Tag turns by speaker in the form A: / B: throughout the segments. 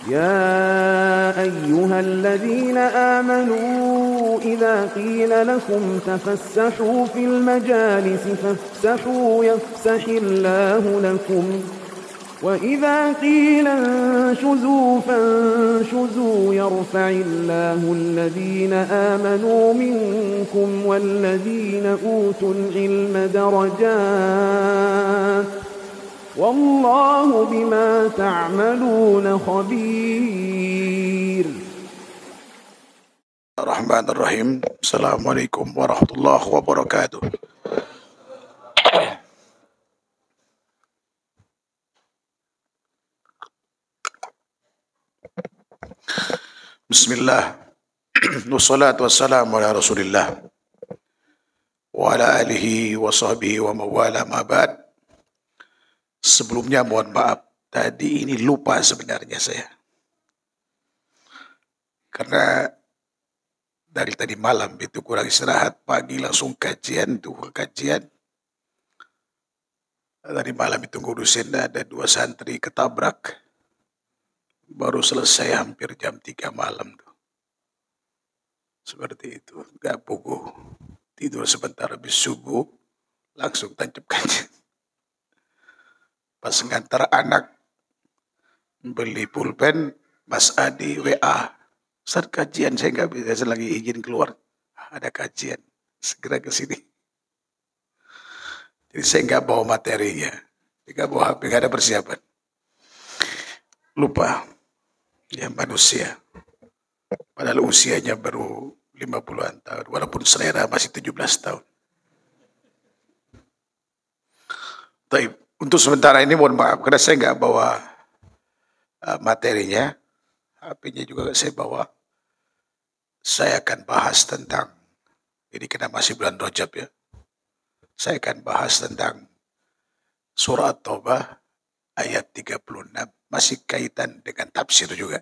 A: يا أيها الذين آمنوا إذا قيل لكم تفسحوا في المجالس فافسحوا يفسح الله لكم وإذا قيل انشزوا فانشزوا يرفع الله الذين آمنوا منكم والذين أوتوا العلم درجات والله بما تعملون خبير.
B: الرحمن الرحيم. السلام عليكم ورحمة الله وبركاته. Bismillah. Wassalatu wassalamu ala Rasulillah wa ala alihi wa sahbihi wa mawala ma ba'd. Sebelumnya mohon maaf, tadi ini lupa sebenarnya saya. Karena dari tadi malam itu kurang istirahat, pagi langsung kajian. Tadi malam itu ngurusin ada 2 santri ketabrak. Baru selesai hampir jam 3 malam tuh. Seperti itu, gak puguh. Tidur sebentar habis subuh, langsung tancap kajian. Pas ngantar anak beli pulpen, Mas Adi WA, Ustaz kajian saya nggak bisa, saya lagi izin keluar, ada kajian, segera ke sini. Jadi saya nggak bawa materinya, nggak bawa HP, nggak ada persiapan. Lupa, ya manusia. Padahal usianya baru 50-an tahun, walaupun selera masih 17 tahun. Taib. Untuk sementara ini mohon maaf, karena saya nggak bawa materinya, HP-nya juga saya bawa. Saya akan bahas tentang, ini karena masih bulan Rajab ya, saya akan bahas tentang surah At-Taubah ayat 36, masih kaitan dengan tafsir juga.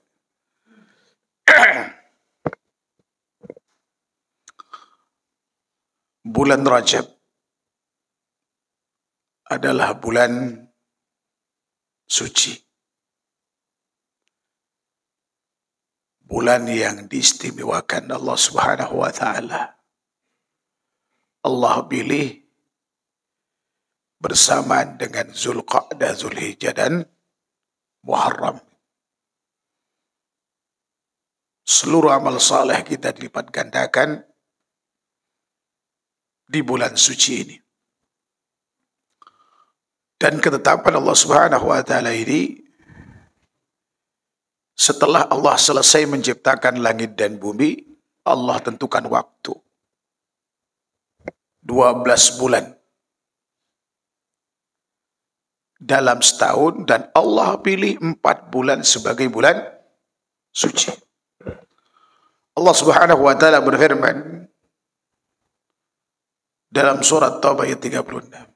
B: Bulan Rajab adalah bulan suci. Bulan yang diistimewakan Allah Subhanahu wa taala. Allah pilih bersamaan dengan Zulqa'dah, Zulhijjah dan Muharram. Seluruh amal saleh kita dilipat gandakan di bulan suci ini. Dan ketetapan Allah Subhanahu wa taala ini, setelah Allah selesai menciptakan langit dan bumi, Allah tentukan waktu 12 bulan dalam setahun, dan Allah pilih 4 bulan sebagai bulan suci. Allah Subhanahu wa taala berfirman dalam surat Taubah ayat 36,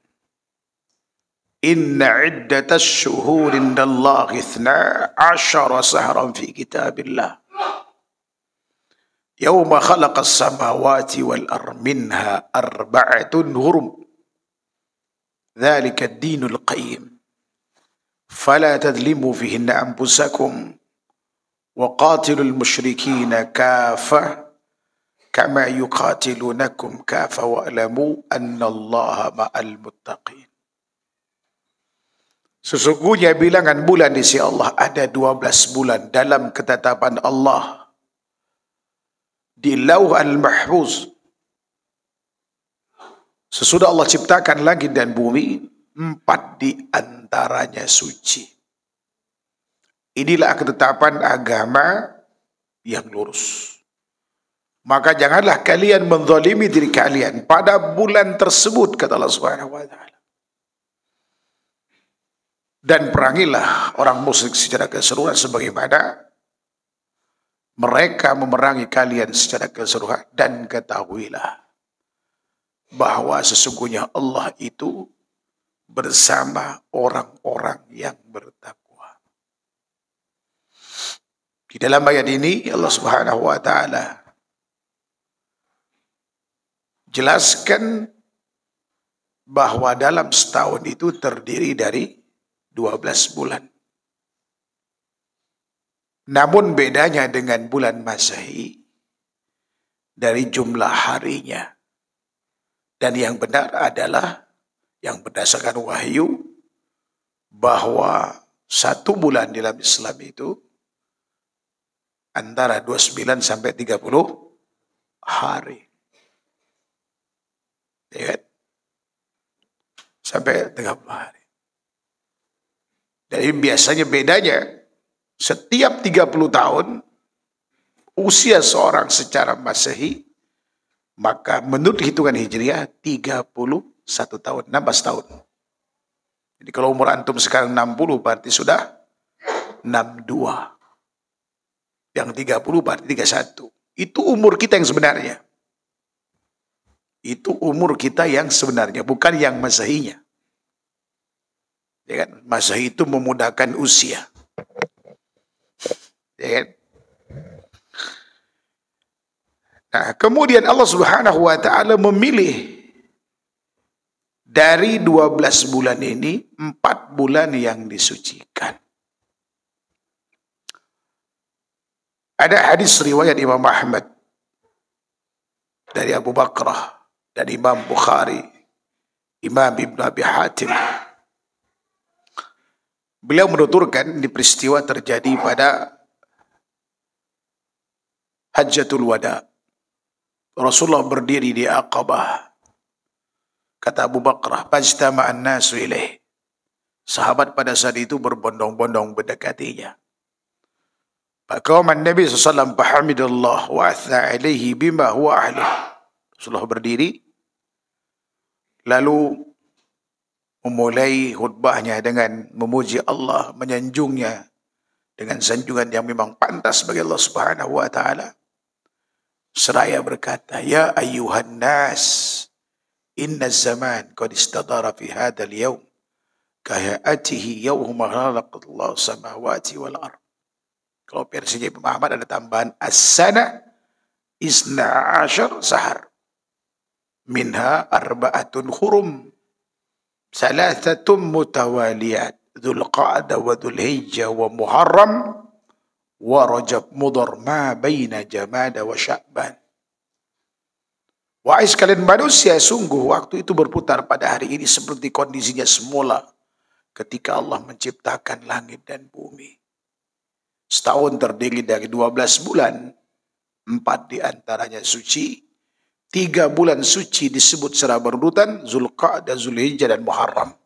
B: Inna iddatas syuhur indallahi 12 sahran fi kitabillah yawma khalaqas samawati wal ard minha 4 hurum dhalika ad-dinul qayyim fala tadlimu fihinna anfusakum wa qatilul musyrikina kafah kama yuqatilunakum kafah wa'lamu annallaha ma'al muttaqin. Sesungguhnya bilangan bulan di sisi Allah ada 12 bulan dalam ketetapan Allah di Lauh al-Mahfuz. Sesudah Allah ciptakan langit dan bumi, 4 di antaranya suci. Inilah ketetapan agama yang lurus. Maka janganlah kalian menzalimi diri kalian pada bulan tersebut, kata Allah Subhanahu wa taala. Dan perangilah orang musyrik secara keseluruhan sebagaimana mereka memerangi kalian secara keseluruhan, dan ketahuilah bahwa sesungguhnya Allah itu bersama orang-orang yang bertakwa. Di dalam ayat ini Allah Subhanahu wa taala jelaskan bahwa dalam setahun itu terdiri dari 12 bulan. Namun bedanya dengan bulan Masehi dari jumlah harinya. Dan yang benar adalah yang berdasarkan wahyu bahwa satu bulan dalam Islam itu antara 29 sampai 30 hari. Ya, sampai 30 hari. Jadi biasanya bedanya setiap 30 tahun usia seorang secara Masehi, maka menurut hitungan Hijriah 31 tahun, 16 tahun. Jadi kalau umur antum sekarang 60 berarti sudah 62. Yang 30 berarti 31. Itu umur kita yang sebenarnya. Itu umur kita yang sebenarnya, bukan yang Masehinya. Ya kan? Masehi itu memudahkan usia. Ya kan? Nah, kemudian Allah Subhanahu wa taala memilih dari 12 bulan ini 4 bulan yang disucikan. Ada hadis riwayat Imam Ahmad dari Abu Bakrah dan Imam Bukhari, Imam Ibn Abi Hatim. Beliau menuturkan di peristiwa terjadi pada Hajjatul Wada. Rasulullah berdiri di Aqabah. Kata Abu Bakrah, "Fajtama'an nasu ilaih." Sahabat pada saat itu berbondong-bondong mendekatinya. Faqama Nabi SAW fahamidallah wa athna alaihi bima huwa ahli. Rasulullah berdiri lalu memulai khutbahnya dengan memuji Allah, menyanjungnya dengan sanjungan yang memang pantas bagi Allah Subhanahu wa taala. Seraya berkata, "Ya ayyuhan nas, inna zaman qad istadara fi hadzal yawm kahayatihi yawma khalaqallahu samawati wal ard." Kalau versinya Imam Ahmad ada tambahan as-sana isna ashar sahar. Minha arba'atun hurum. Salathatum mutawaliyat. Dhul Qa'dah wa Dhul Hijjah wa Muharram wa Rajab Mudhar ma baina Jamada wa Sya'ban. Wahai sekalian manusia, sungguh waktu itu berputar pada hari ini seperti kondisinya semula ketika Allah menciptakan langit dan bumi. Setahun terdiri dari 12 bulan, 4 diantaranya suci, 3 bulan suci disebut secara berurutan, Zulqa'dah, Zulhijjah dan Muharram.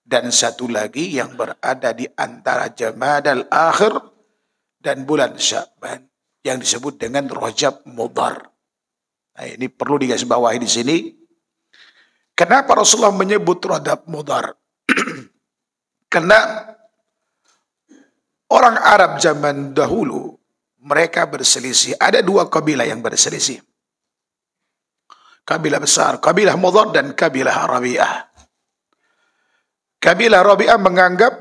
B: Dan 1 lagi yang berada di antara Jamadal Akhir dan bulan Sya'ban yang disebut dengan Rajab Mudhar. Nah, ini perlu digarisbawahi di sini. Kenapa Rasulullah menyebut Rajab Mudhar? Karena orang Arab zaman dahulu mereka berselisih. Ada 2 kabilah yang berselisih. Kabilah besar, kabilah Mudhar dan kabilah Rabi'ah. Kabilah Rabi'ah menganggap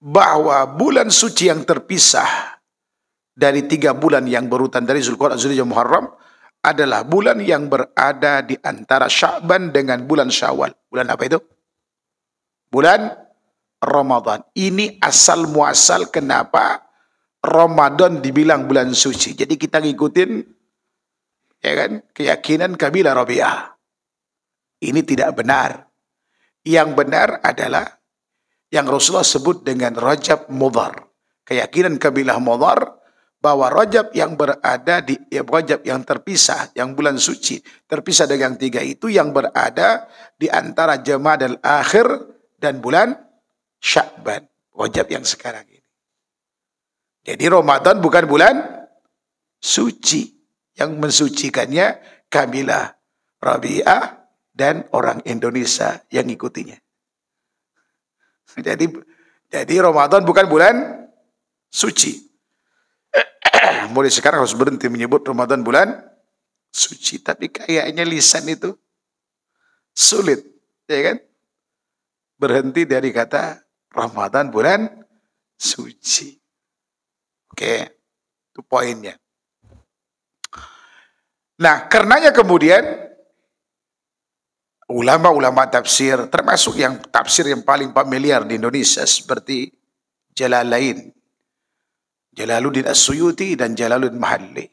B: bahwa bulan suci yang terpisah dari 3 bulan yang berurutan dari Zulqa'dah, Zulhijjah, Muharram adalah bulan yang berada di antara Sya'ban dengan bulan Syawal. Bulan apa itu? Bulan Ramadan. Ini asal muasal kenapa Ramadan dibilang bulan suci. Jadi kita ngikutin, ya kan, keyakinan kabilah Rabi'ah. Ini tidak benar. Yang benar adalah yang Rasulullah sebut dengan Rajab Mudhar. Keyakinan kabilah Mudhar bahwa Rajab yang berada di Rajab yang terpisah, yang bulan suci terpisah dengan yang 3 itu yang berada di antara Jamadal Akhir dan bulan Sya'ban, Rajab yang sekarang ini. Jadi Ramadan bukan bulan suci. Yang mensucikannya kabilah Rabi'ah dan orang Indonesia yang ngikutinya. Jadi Ramadan bukan bulan suci. Mulai sekarang harus berhenti menyebut Ramadan bulan suci. Tapi kayaknya lisan itu sulit, ya kan? Berhenti dari kata Ramadan bulan suci. Oke, itu poinnya. Nah, karenanya kemudian ulama-ulama tafsir, termasuk yang tafsir yang paling familiar di Indonesia seperti Jalalain Jalaluddin As-Suyuti dan Jalaluddin Mahalli.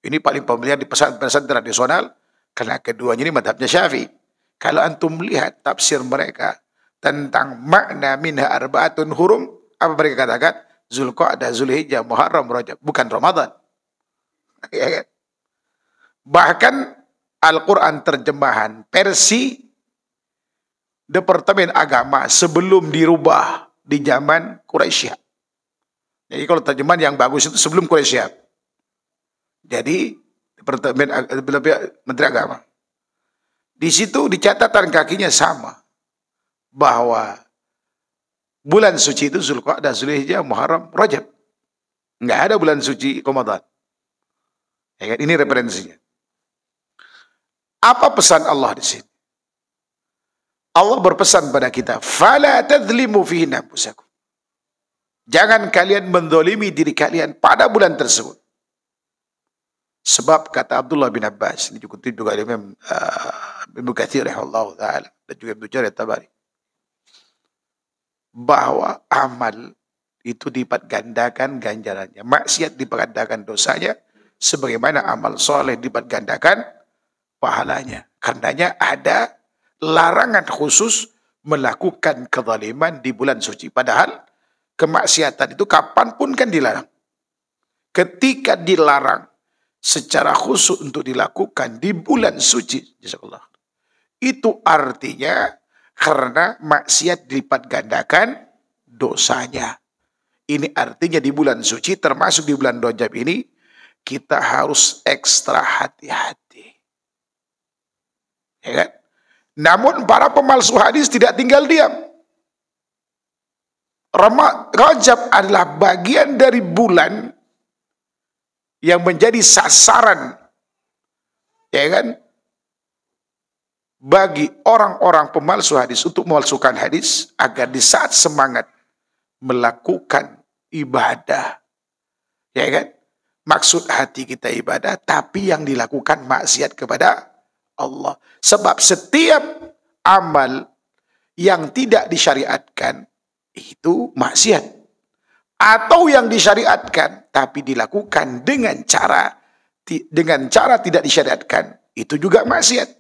B: Ini paling familiar di pesantren tradisional karena keduanya ini madhabnya Syafi'i. Kalau antum lihat tafsir mereka tentang makna minha arba'atun hurum, apa mereka katakan? Zulqa'dah, Zulhijjah, Muharram, Rajab, bukan Ramadan. Ya kan? Bahkan Al-Quran terjemahan versi Departemen Agama sebelum dirubah di zaman Quraisy. Jadi kalau terjemahan yang bagus itu sebelum Quraisy. Jadi Departemen Menteri Agama. Di situ di catatan kakinya sama bahwa bulan suci itu Zulqa'dah, Zulhijjah, Muharram, Rajab. Enggak ada bulan suci Ramadan. Ya kan? Ini referensinya. Apa pesan Allah di sini? Allah berpesan pada kita, "Fala tadzlimu fihi anfusakum." Jangan kalian mendolimi diri kalian pada bulan tersebut. Sebab kata Abdullah bin Abbas, ini dikutip juga Imam Ibnu Katsir rahimahullah taala dan juga Ibnu Jarir Tabari, bahwa amal itu dilipat gandakan ganjarannya, maksiat dilipat gandakan dosanya, sebagaimana amal soleh dilipat gandakan pahalanya. Karenanya ada larangan khusus melakukan kezaliman di bulan suci. Padahal kemaksiatan itu kapanpun kan dilarang. Ketika dilarang secara khusus untuk dilakukan di bulan suci, jazakallah, itu artinya karena maksiat dilipat gandakan dosanya. Ini artinya di bulan suci, termasuk di bulan Rajab ini, kita harus ekstra hati-hati. Ya kan? Namun para pemalsu hadis tidak tinggal diam. Rajab adalah bagian dari bulan yang menjadi sasaran, ya kan, bagi orang-orang pemalsu hadis untuk memalsukan hadis agar di saat semangat melakukan ibadah, ya kan, maksud hati kita ibadah, tapi yang dilakukan maksiat kepada Allah. Sebab setiap amal yang tidak disyariatkan itu maksiat. Atau yang disyariatkan tapi dilakukan dengan cara tidak disyariatkan, itu juga maksiat.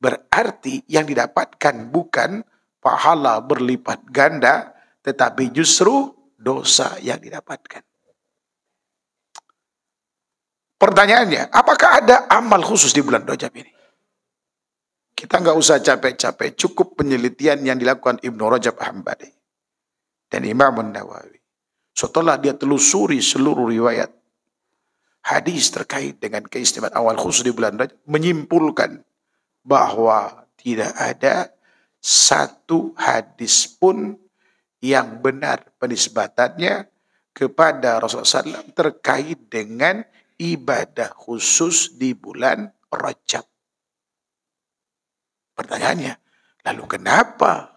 B: Berarti yang didapatkan bukan pahala berlipat ganda, tetapi justru dosa yang didapatkan. Pertanyaannya, apakah ada amal khusus di bulan Rajab ini? Kita nggak usah capek-capek, cukup penelitian yang dilakukan Ibnu Rajab Hambali dan Imam Nawawi. Setelah dia telusuri seluruh riwayat hadis terkait dengan keistimewaan awal khusus di bulan Rajab, menyimpulkan bahwa tidak ada satu hadis pun yang benar penisbatannya kepada Rasulullah SAW terkait dengan ibadah khusus di bulan Rajab. Pertanyaannya, lalu kenapa?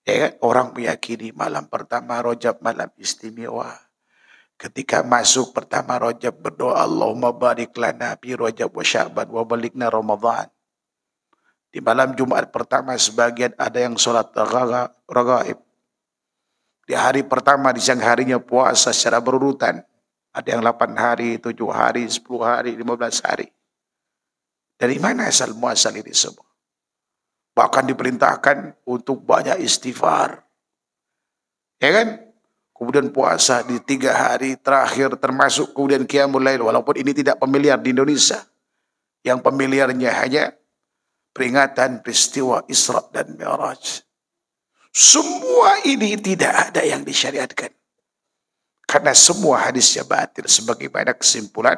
B: Ya kan? Orang meyakini malam pertama Rajab malam istimewa. Ketika masuk pertama Rajab berdoa, Allahumma barik lana fi Rajab wa Sya'ban wa balikna Ramadan. Di malam Jumat pertama sebagian ada yang sholat raghaib. Di hari pertama di siang harinya puasa secara berurutan. Ada yang 8 hari, 7 hari, 10 hari, 15 hari. Dari mana asal muasal ini semua? Bahkan diperintahkan untuk banyak istighfar. Ya kan? Kemudian puasa di 3 hari terakhir termasuk kemudian Qiyamul Lail. Walaupun ini tidak familiar di Indonesia. Yang familiarnya hanya peringatan peristiwa Isra dan Mi'raj. Semua ini tidak ada yang disyariatkan. Karena semua hadisnya batil. Sebagaimana kesimpulan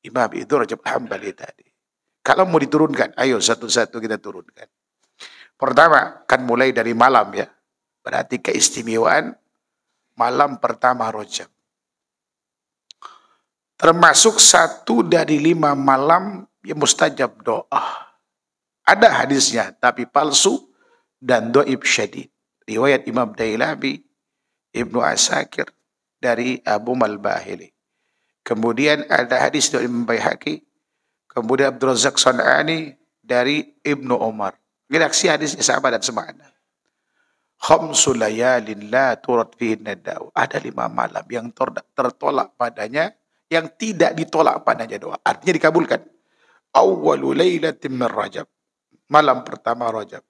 B: Imam Ibnu Rajab Hambali tadi. Kalau mau diturunkan, ayo satu-satu kita turunkan. Pertama, kan mulai dari malam ya. Berarti keistimewaan malam pertama Rajab. Termasuk 1 dari 5 malam yang mustajab doa. Ada hadisnya, tapi palsu dan dhaif syadid. Riwayat Imam Dailami, Ibnu Asakir, dari Abu Malbahili. Kemudian ada hadis dari Imam Baihaqi. Kemudian Abdul Razak San'ani dari Ibnu Umar. Redaksi hadisnya sama dan semakna. Khamsu layalin la turad fihinna da'u. Ada 5 malam yang tertolak padanya, yang tidak ditolak padanya doa. Artinya dikabulkan. Awwalu lailatin min Rajab. Malam pertama Rajab.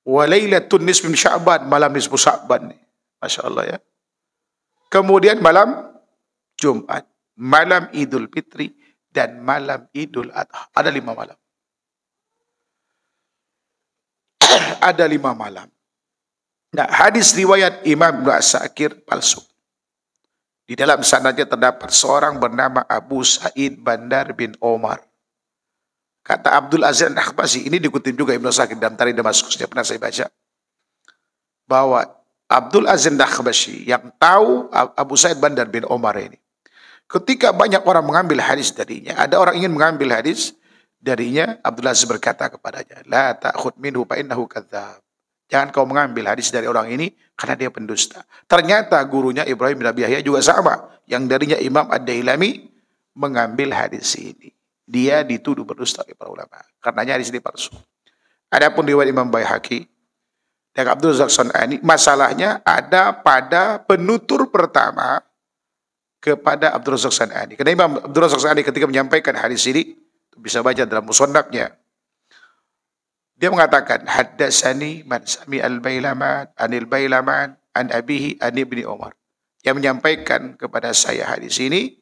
B: Wa lailatun nisfi min Sya'ban. Malam nisfu Sya'ban. Masya Allah ya. Kemudian malam Jumat. Malam Idul Fitri. Dan malam Idul Adha. Ada 5 malam. Ada 5 malam. Nah, hadis riwayat Imam Ibnu Asakir palsu. Di dalam sanadnya terdapat seorang bernama Abu Sa'id Bandar bin Omar. Kata Abdul Aziz Al-Akhbasi, ini dikutip juga Ibnu Asakir dalam Tarikh Damaskus, pernah saya baca, bahwa Abdul Aziz Al-Akhbasi yang tahu Abu Sa'id Bandar bin Omar ini, ketika banyak orang mengambil hadis darinya, ada orang ingin mengambil hadis darinya, Abdul Aziz berkata kepadanya, la ta'khud minhu fa innahu kadzdzab. Jangan kau mengambil hadis dari orang ini karena dia pendusta. Ternyata gurunya Ibrahim bin Abi Yahya juga sama, yang darinya Imam Ad-Dailami mengambil hadis ini. Dia dituduh berdusta oleh para ulama. Karenanya hadis ini palsu. Adapun riwayat Imam Baihaqi dan Abdul Razak San'ani, masalahnya ada pada penutur pertama kepada Abdul Razak San'ani. Karena Imam Abdul Razak San'ani ketika menyampaikan hadis ini, bisa baca dalam musannafnya, dia mengatakan, haddatsani man sami al-Bailaman anil Bailaman an abihi an ibni Umar. Yang menyampaikan kepada saya hadis ini,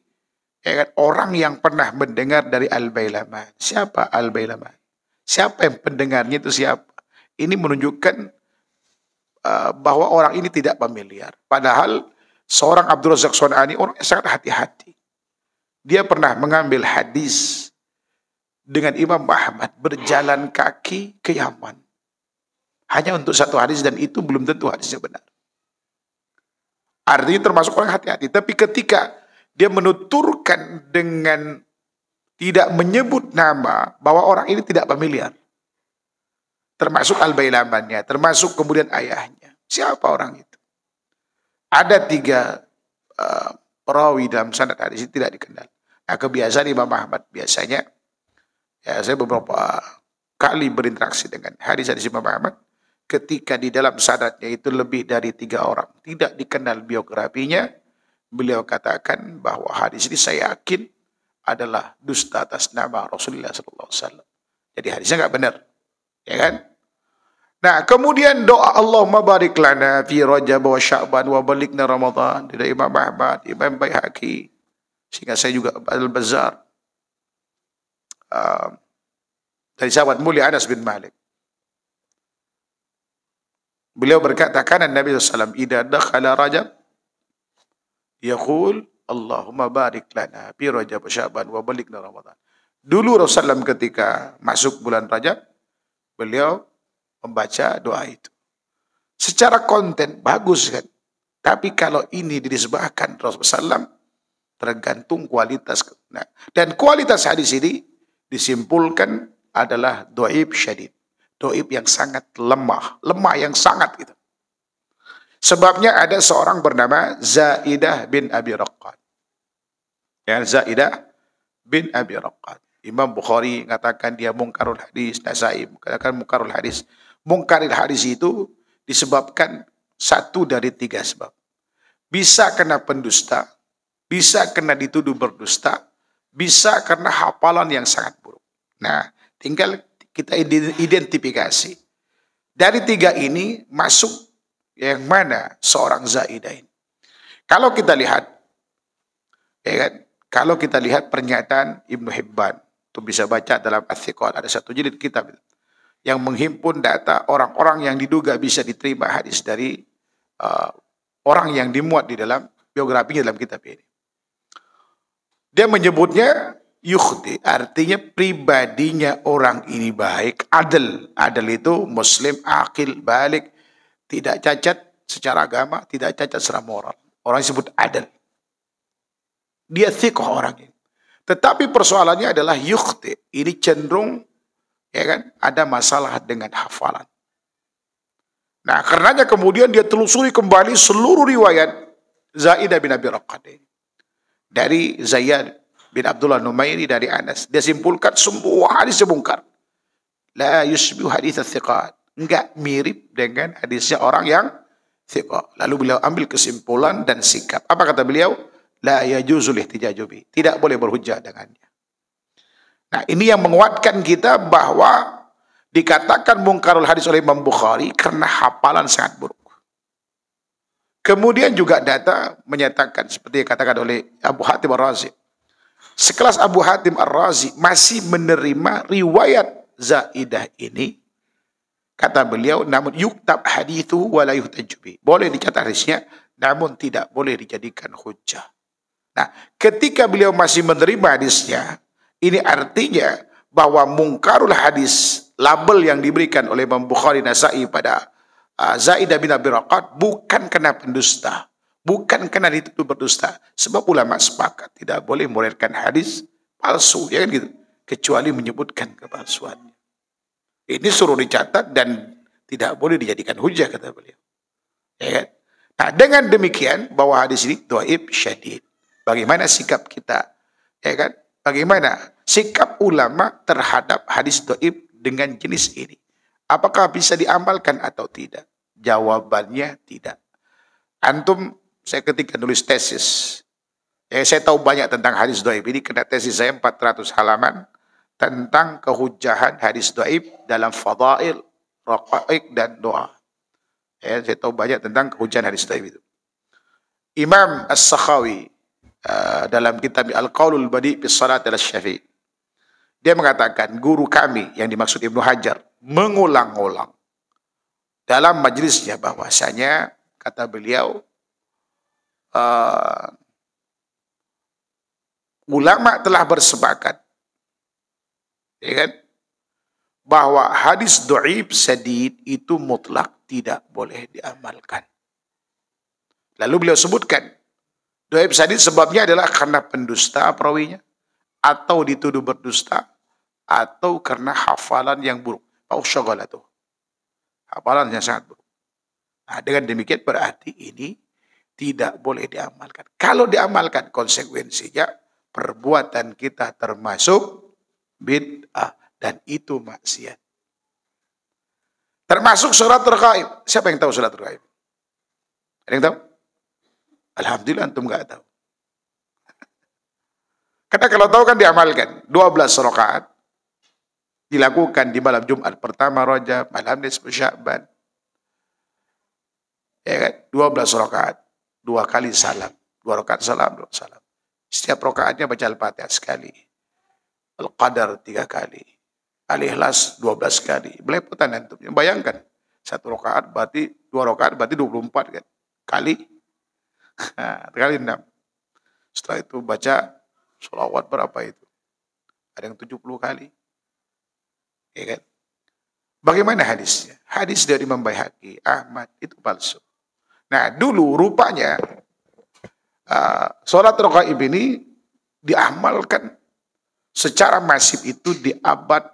B: ya kan, orang yang pernah mendengar dari al-Bailaman. Siapa al-Bailaman? Siapa yang pendengarnya itu siapa? Ini menunjukkan bahwa orang ini tidak familiar. Padahal seorang Abdul Razak San'ani orang yang sangat hati-hati. Dia pernah mengambil hadis dengan Imam Ahmad berjalan kaki ke Yaman. Hanya untuk satu hadis, dan itu belum tentu hadisnya benar. Artinya termasuk orang hati-hati. Tapi ketika dia menuturkan dengan tidak menyebut nama, bahwa orang ini tidak familiar. Termasuk al-Bailamannya, termasuk kemudian ayahnya. Siapa orang itu? Ada 3 perawi dalam sanad hadis ini tidak dikenal. Nah, kebiasaan Imam Ahmad biasanya, ya, saya beberapa kali berinteraksi dengan hadis-hadis Imam Ahmad, ketika di dalam sanadnya itu lebih dari 3 orang, tidak dikenal biografinya, beliau katakan bahwa hadis ini saya yakin adalah dusta atas nama Rasulullah SAW. Jadi hadisnya nggak benar, ya kan? Nah, kemudian doa Allahumma barik lana fi Rajab wa Sya'ban wa balikna Ramadan dari Imam Ahmad, Imam Baihaqi, sehingga saya juga Al-Bazzar, dari sahabat mulia Anas bin Malik. Beliau berkata, kana Nabi SAW idza dakhala Rajab yaqul Allahumma barik lana fi Rajab wa Sya'ban wa balikna Ramadan. Dulu Rasulullah ketika masuk bulan Rajab, beliau membaca doa itu. Secara konten bagus kan. Tapi kalau ini dinisbahkan Rasulullah SAW, tergantung kualitas. Nah, dan kualitas hadis ini disimpulkan adalah doib syadid. Doib yang sangat lemah. Lemah yang sangat gitu. Sebabnya ada seorang bernama Zaidah bin Abi Raqqad. Ya, Zaidah bin Abi Raqqad. Imam Bukhari mengatakan dia mungkarul hadis, Nasai mengatakan mungkarul hadis. Mungkarul hadis itu disebabkan 1 dari 3 sebab. Bisa kena pendusta, bisa kena dituduh berdusta, bisa karena hafalan yang sangat buruk. Nah, tinggal kita identifikasi. Dari 3 ini masuk yang mana seorang Zaidah ini. Kalau kita lihat, ya kan, kalau kita lihat pernyataan Ibnu Hibban, itu bisa baca dalam Ats-Tsiqat, ada 1 jilid kitab yang menghimpun data orang-orang yang diduga bisa diterima hadis dari orang yang dimuat di dalam biografinya dalam kitab ini. Dia menyebutnya yukhti, artinya pribadinya orang ini baik, adil. Adil itu muslim, akil, balik, tidak cacat secara agama, tidak cacat secara moral. Orang disebut adil. Dia thiqah orang ini. Tetapi persoalannya adalah yukhti. Ini cenderung, ya kan, ada masalah dengan hafalan. Nah, karenanya kemudian dia telusuri kembali seluruh riwayat Zaidah bin Abi Raqqad ini. Dari Zayyad bin Abdullah Numairi dari Anas. Dia simpulkan semua hadis mungkar. La yusbihu hadits ats-tsiqat. enggak mirip dengan hadisnya orang yang thiqah. Lalu beliau ambil kesimpulan dan sikap. Apa kata beliau? La yajuzul ihtijaju bi. Tidak boleh berhujjah dengannya. Nah, ini yang menguatkan kita bahwa dikatakan mungkarul hadis oleh Imam Bukhari karena hafalan sangat buruk. Kemudian juga data menyatakan seperti yang katakan oleh Abu Hatim Ar-Razi. Sekelas Abu Hatim Ar-Razi masih menerima riwayat zaidah ini. Kata beliau, namun yuktab hadithu wa la yuhtajju bi. Boleh dicatat hadisnya, namun tidak boleh dijadikan hujjah. Nah, ketika beliau masih menerima hadisnya, ini artinya bahwa mungkarul hadis, label yang diberikan oleh Imam Bukhari Nasa'i pada Zaidah bin Abi Raqat bukan kena pendusta, bukan kena dituduh berdusta. Sebab ulama sepakat tidak boleh meriwayatkan hadis palsu, ya kan gitu, kecuali menyebutkan kepalsuannya. Ini suruh dicatat dan tidak boleh dijadikan hujah, kata beliau. Ya kan? Nah, dengan demikian bahwa hadis ini dhaif syadid. Bagaimana sikap kita? Ya kan? Bagaimana sikap ulama terhadap hadis dhaif dengan jenis ini? Apakah bisa diamalkan atau tidak? Jawabannya tidak. Antum, saya ketika nulis tesis, saya tahu banyak tentang hadis dhaif ini, kena tesis saya 400 halaman tentang kehujahan hadis dhaif dalam fadail, raqaiq dan doa. Saya tahu banyak tentang kehujahan hadis dhaif itu. Imam As-Sakhawi dalam kitab Al-Qaulul Badi' fi Shalat al-Syafi'i, dia mengatakan guru kami yang dimaksud Ibnu Hajar mengulang-ulang dalam majelisnya bahwasanya, kata beliau, ulama telah bersepakat, ya kan, bahwa hadis dhaif sadid itu mutlak tidak boleh diamalkan. Lalu beliau sebutkan dhaif sadid sebabnya adalah karena pendusta perawinya, atau dituduh berdusta, atau karena hafalan yang buruk. Pausyaghalatuh. Hafalan yang sangat buruk. Nah, dengan demikian berarti ini tidak boleh diamalkan. Kalau diamalkan, konsekuensinya perbuatan kita termasuk bid'ah, dan itu maksiat. Termasuk sholat raghaib. Siapa yang tahu sholat raghaib? Ada yang tahu? Alhamdulillah antum enggak tahu. Karena kalau tahu kan diamalkan. 12 rakaat dilakukan di malam Jumat pertama Rajab, malam nisfu Sya'ban. Ya kan? 12 rakaat, 2 kali salam, 2 rakaat salam, 2 salam. Setiap rakaatnya baca Al-Fatihah sekali. Al-Qadar 3 kali. Al-Ikhlas 12 kali. Belepotan antum. Bayangkan, 1 rakaat berarti 2 rakaat berarti 24 kan. Kali 6. Setelah itu baca sholawat berapa itu? Ada yang 70 kali. Ya kan? Bagaimana hadisnya? Hadis dari Imam Baihaqi, Ahmad, itu palsu. Nah, dulu rupanya sholat raghaib ini diamalkan secara masif itu di abad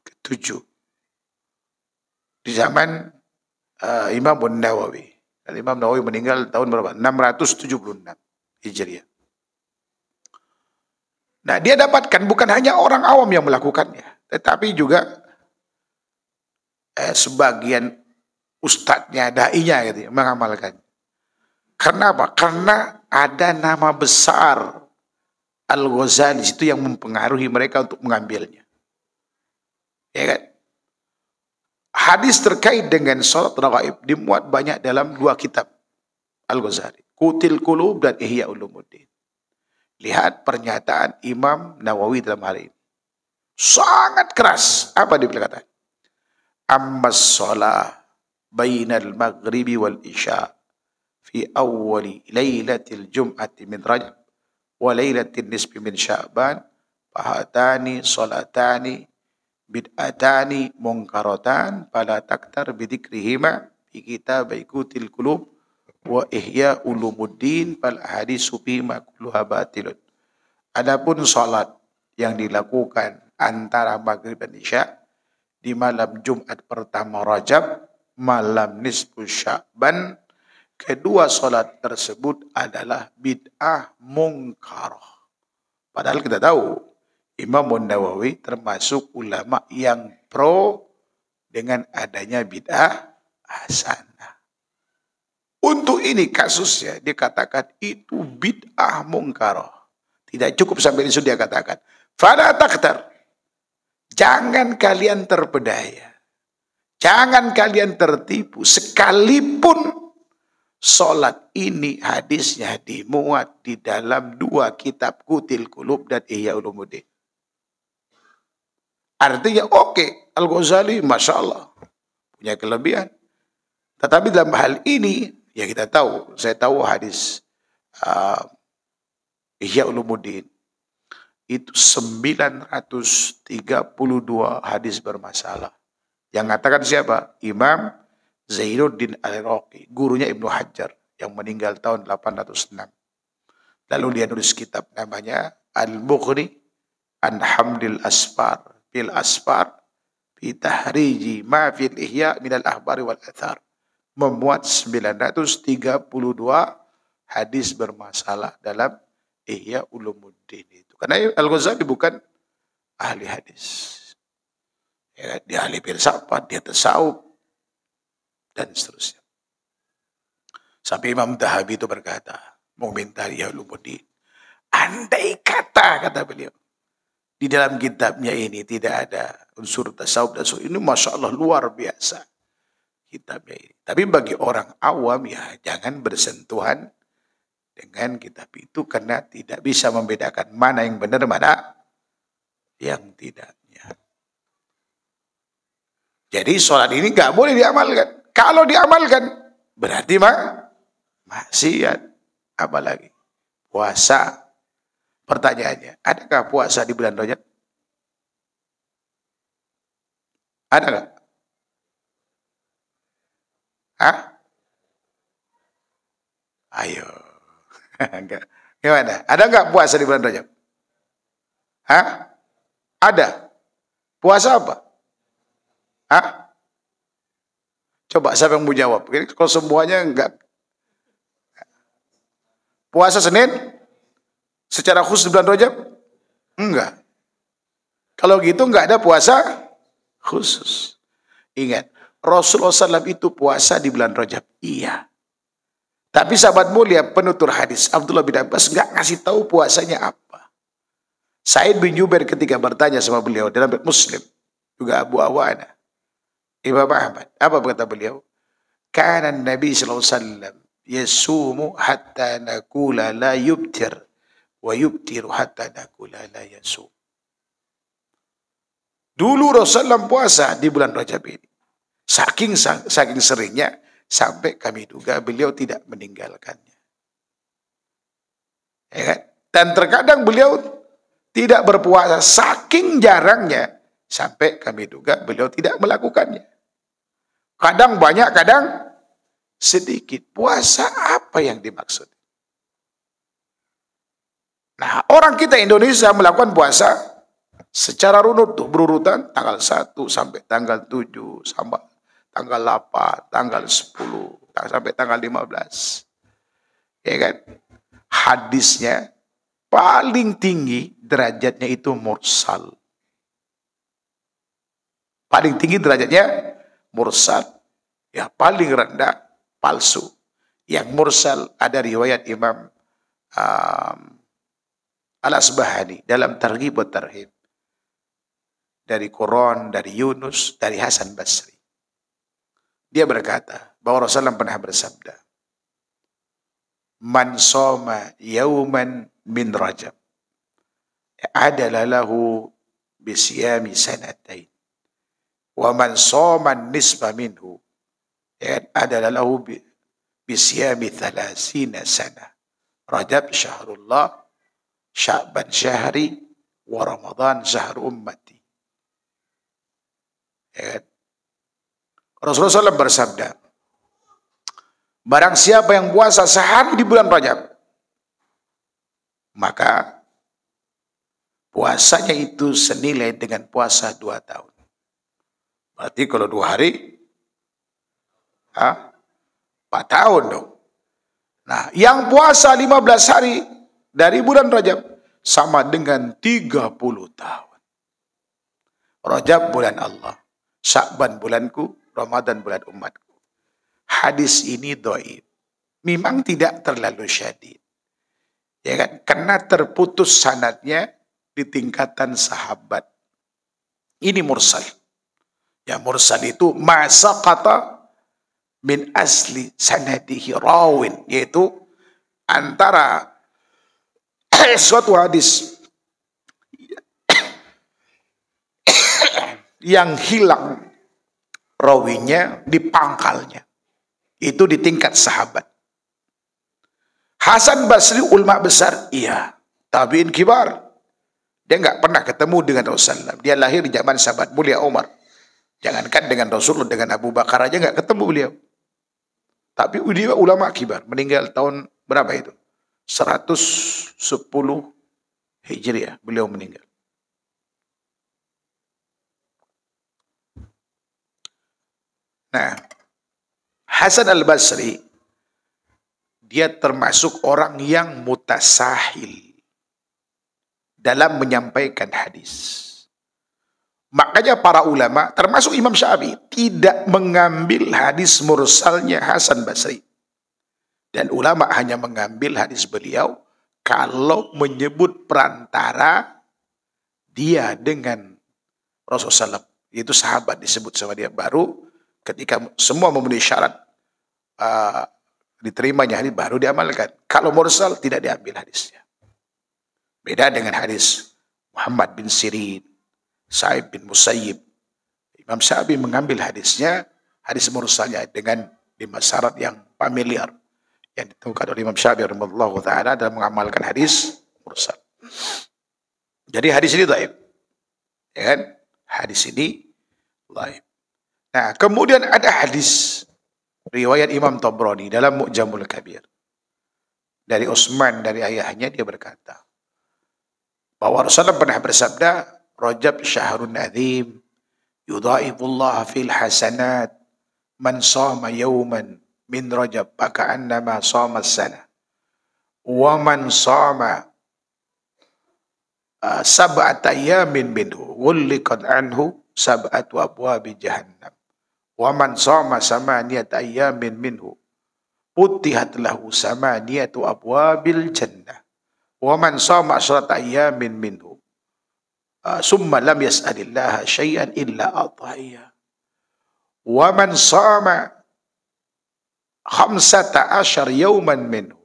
B: ke-7. Di zaman Imam Nawawi. Dan Imam Nawawi meninggal tahun berapa? 676 Hijriah. Nah, dia dapatkan bukan hanya orang awam yang melakukannya, tetapi juga sebagian ustadznya, da'inya gitu, mengamalkan. Karena apa? Karena ada nama besar Al-Ghazali itu yang mempengaruhi mereka untuk mengambilnya. Ya kan? Hadis terkait dengan sholat raghaib dimuat banyak dalam 2 kitab Al-Ghazali, Qutil Qulub dan Ihya Ulumuddin. Lihat pernyataan Imam Nawawi dalam hal ini. Sangat keras. Apa dia berkata? Ammas shalah bainal maghribi wal isya fi awwali lailatil jum'ati min Rajab wa lailatin nisfi min Sya'ban fahatani salatani bid'atani munkaratan fala taktar bidzikrihima fi kitabai Qutil Qulub wa Ihya Ulumuddin fal hadisu bima kulluha batilun. Adapun salat yang dilakukan antara maghrib dan isya di malam Jumat pertama Rajab, malam nisfu Sya'ban, kedua salat tersebut adalah bid'ah mungkarah. Padahal kita tahu Imam Nawawi termasuk ulama yang pro dengan adanya bid'ah hasanah. Untuk ini kasusnya dikatakan itu bid'ah mungkarah. Tidak cukup sampai di situ dia katakan, fala takhtar. Jangan kalian terpedaya. Jangan kalian tertipu. Sekalipun sholat ini hadisnya dimuat di dalam 2 kitab Qutil Qulub dan Ihya Ulumuddin. Artinya oke, Al-Ghazali Masya Allah punya kelebihan. Tetapi dalam hal ini, ya kita tahu, saya tahu hadis Ihya Ulumuddin itu 932 hadis bermasalah. Yang mengatakan siapa? Imam Zainuddin Al-Iraqi, gurunya Ibnu Hajar yang meninggal tahun 806. Lalu dia nulis kitab namanya Al-Mughni an Hamdil Asfar fil Asfar fi tahriji ma fil Ihya min al-ahbari wal athar. Memuat 932 hadis bermasalah dalam Ihya Ulumuddin itu. Karena Al-Ghazali bukan ahli hadis. Ya, dia ahli filsafat, dia tasawuf dan seterusnya. Sampai Imam Dhahabi itu berkata, mengomentari Ihya Ulumuddin, andai kata beliau, di dalam kitabnya ini tidak ada unsur tasawuf dan ini Masya Allah luar biasa kitabnya ini. Tapi bagi orang awam ya jangan bersentuhan dengan kitab itu karena tidak bisa membedakan mana yang benar, mana yang tidaknya. Jadi sholat ini nggak boleh diamalkan. Kalau diamalkan berarti maksiat. Apalagi puasa. Pertanyaannya, adakah puasa di bulan Rajab? Ada nggak? Hah? Ayo. Enggak. Gimana? Ada nggak puasa di bulan Rajab? Hah? Ada. Puasa apa? Hah? Coba siapa yang mau jawab? Kalau semuanya enggak. Puasa Senin? Secara khusus di bulan Rajab? Enggak. Kalau gitu enggak ada puasa khusus. Ingat, Rasulullah SAW itu puasa di bulan Rajab. Iya. Tapi sahabat mulia penutur hadis Abdullah bin Abbas enggak ngasih tahu puasanya apa. Sa'id bin Jubair ketika bertanya sama beliau dalam Muslim, juga Abu Awana, Imam Ahmad, apa kata beliau? Kana Nabi sallallahu alaihi wasallam yasumu hatta naqula la yubtir wa yubtiru hatta naqula la yasum. Dulu Rasulullah puasa di bulan Rajab ini. Saking seringnya sampai kami duga beliau tidak meninggalkannya. Ya kan? Dan terkadang beliau tidak berpuasa saking jarangnya sampai kami duga beliau tidak melakukannya. Kadang banyak, kadang sedikit. Puasa apa yang dimaksud? Nah, orang kita Indonesia melakukan puasa secara runut tuh, berurutan tanggal 1 sampai tanggal 7, sampai tanggal 8, tanggal 10, sampai tanggal 15. Ya kan? Hadisnya paling tinggi derajatnya itu mursal. Paling tinggi derajatnya mursal. Ya, paling rendah palsu. Yang mursal ada riwayat Imam Al-Asbahani dalam Targhib wa Tarhib. Dari Quran, dari Yunus, dari Hasan Basri. Dia berkata bahwa Rasulullah pernah bersabda, Man soma yauman min Rajab adala lahu bisiyami sanatain. Wa man soma nisba minhu adala lahu bisiyami 30 sana. Rajab syahrullah, Sya'ban syahri, wa Ramadan syahr ummati. Ya. Rasulullah SAW bersabda, barang siapa yang puasa sehari di bulan Rajab, maka puasanya itu senilai dengan puasa 2 tahun. Berarti kalau 2 hari, 4 tahun dong. Nah, yang puasa 15 hari dari bulan Rajab sama dengan 30 tahun. Rajab bulan Allah. Sya'ban bulanku, Ramadan bulan umatku. Hadis ini dhaif. Memang tidak terlalu syadid. Ya kan? Karena terputus sanadnya di tingkatan sahabat. Ini mursal. Ya, mursal itu masa kata min asli sanadihi rawin, yaitu antara suatu hadis yang hilang rawinya di pangkalnya. Itu di tingkat sahabat. Hasan Basri ulama besar, iya. Tabi'in kibar. Dia enggak pernah ketemu dengan Rasulullah. Dia lahir di zaman sahabat mulia Umar. Jangankan dengan Rasulullah, dengan Abu Bakar aja enggak ketemu beliau. Tapi dia ulama kibar. Meninggal tahun berapa itu? 110 Hijriah beliau meninggal. Nah, Hasan al-Basri dia termasuk orang yang mutasahil dalam menyampaikan hadis. Makanya para ulama, termasuk Imam Syafi'i, tidak mengambil hadis mursalnya Hasan Basri. Dan ulama hanya mengambil hadis beliau kalau menyebut perantara dia dengan Rasulullah SAW. Itu sahabat disebut sama dia. Baru ketika semua memenuhi syarat diterimanya hadis, baru diamalkan. Kalau mursal tidak diambil hadisnya. Beda dengan hadis Muhammad bin Sirin, Sa'id bin Musayyib. Imam Syafi'i mengambil hadisnya, hadis mursalnya dengan 5 syarat yang familiar yang ditemukan oleh Imam Syafi'i rahimahullahu taala dalam mengamalkan hadis mursal. Jadi hadis ini dhaif. Ya kan? Hadis ini dhaif. Nah, kemudian ada hadis riwayat Imam Tabrani dalam Mu'jamul Kabir. Dari Utsman, dari ayahnya, dia berkata bahwa Rasulullah pernah bersabda, Rajab syahrun azim, yudha'ifullah fil hasanat, man shama yawman min Rajab faka'annama shama as-sana. Wa man shama sab'ata ayamin minhu, ghulliqat anhu sab'atu abwabi jahannam. Wa man shama samaniyata ayamin minhu, putihat lahu samaniyatu abwabil jannah. Wa man shama asyrata ayamin minhu, summa lam yas'alillaha syai'an illa ata'iyah. Wa man shama 15 yawman minhu,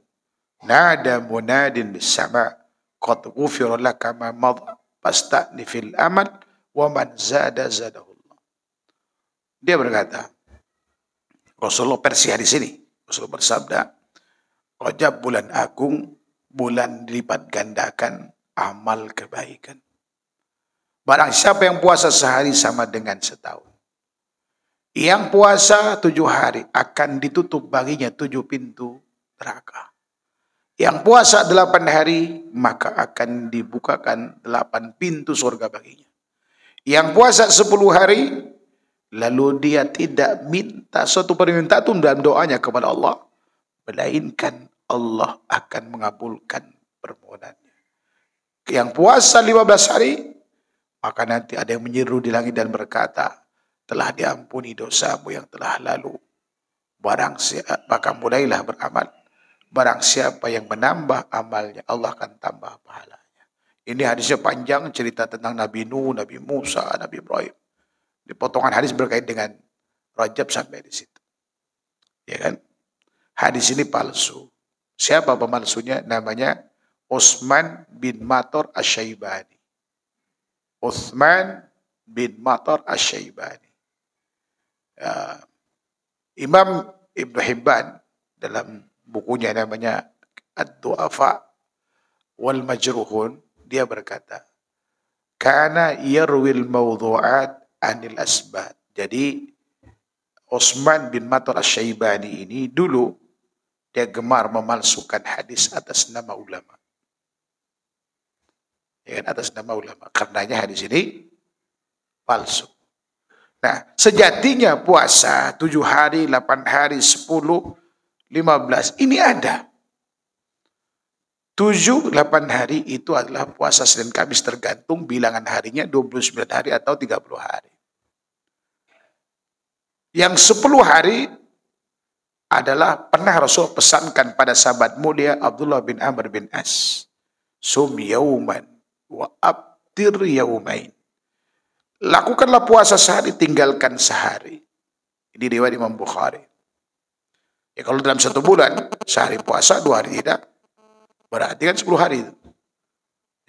B: nada munadin bis sama' qad ghufira laka ma madha fasta'ni fil amal wa man zada zadahullah. Dia berkata, Rasulullah versi hadis ini, Rasulullah bersabda, Rajab bulan agung, bulan dilipat gandakan amal kebaikan. Barang siapa yang puasa sehari sama dengan setahun. Yang puasa 7 hari akan ditutup baginya 7 pintu neraka. Yang puasa 8 hari maka akan dibukakan 8 pintu surga baginya. Yang puasa 10 hari lalu dia tidak minta suatu permintaan dalam doanya kepada Allah, melainkan Allah akan mengabulkan permohonannya. Yang puasa 15 hari maka nanti ada yang menyeru di langit dan berkata, telah diampuni dosamu yang telah lalu. Barang siapa, maka mulailah beramal. Barang siapa yang menambah amalnya, Allah akan tambah pahalanya. Ini hadisnya panjang, cerita tentang Nabi Nuh, Nabi Musa, Nabi Ibrahim. Di potongan hadis berkait dengan Rajab sampai di situ. Ya kan? Hadis ini palsu. Siapa pemalsunya? Namanya Utsman bin Matar Asy-Syaibani. Utsman bin Matar Asy-Syaibani. Imam Ibn Hibban dalam bukunya namanya Ad-Du'afa wal Majruhun, dia berkata, kana yarwil mawdu'at anil asbat. Jadi Utsman bin Matar Asy-Syaibani ini dulu dia gemar memalsukan hadis atas nama ulama. Ya kan, atas nama ulama. Karenanya hadis ini palsu. Nah, sejatinya puasa 7 hari, 8 hari, 10, 15 ini ada. 7, 8 hari itu adalah puasa Senin Kamis, tergantung bilangan harinya 29 hari atau 30 hari. Yang 10 hari adalah pernah Rasul pesankan pada sahabat mulia Abdullah bin Amr bin As. Sum yauman wa abtir yaumain. Lakukanlah puasa sehari, tinggalkan sehari. Ini riwayat Imam Bukhari. Ya kalau dalam 1 bulan, sehari puasa, 2 hari tidak, berarti kan 10 hari itu.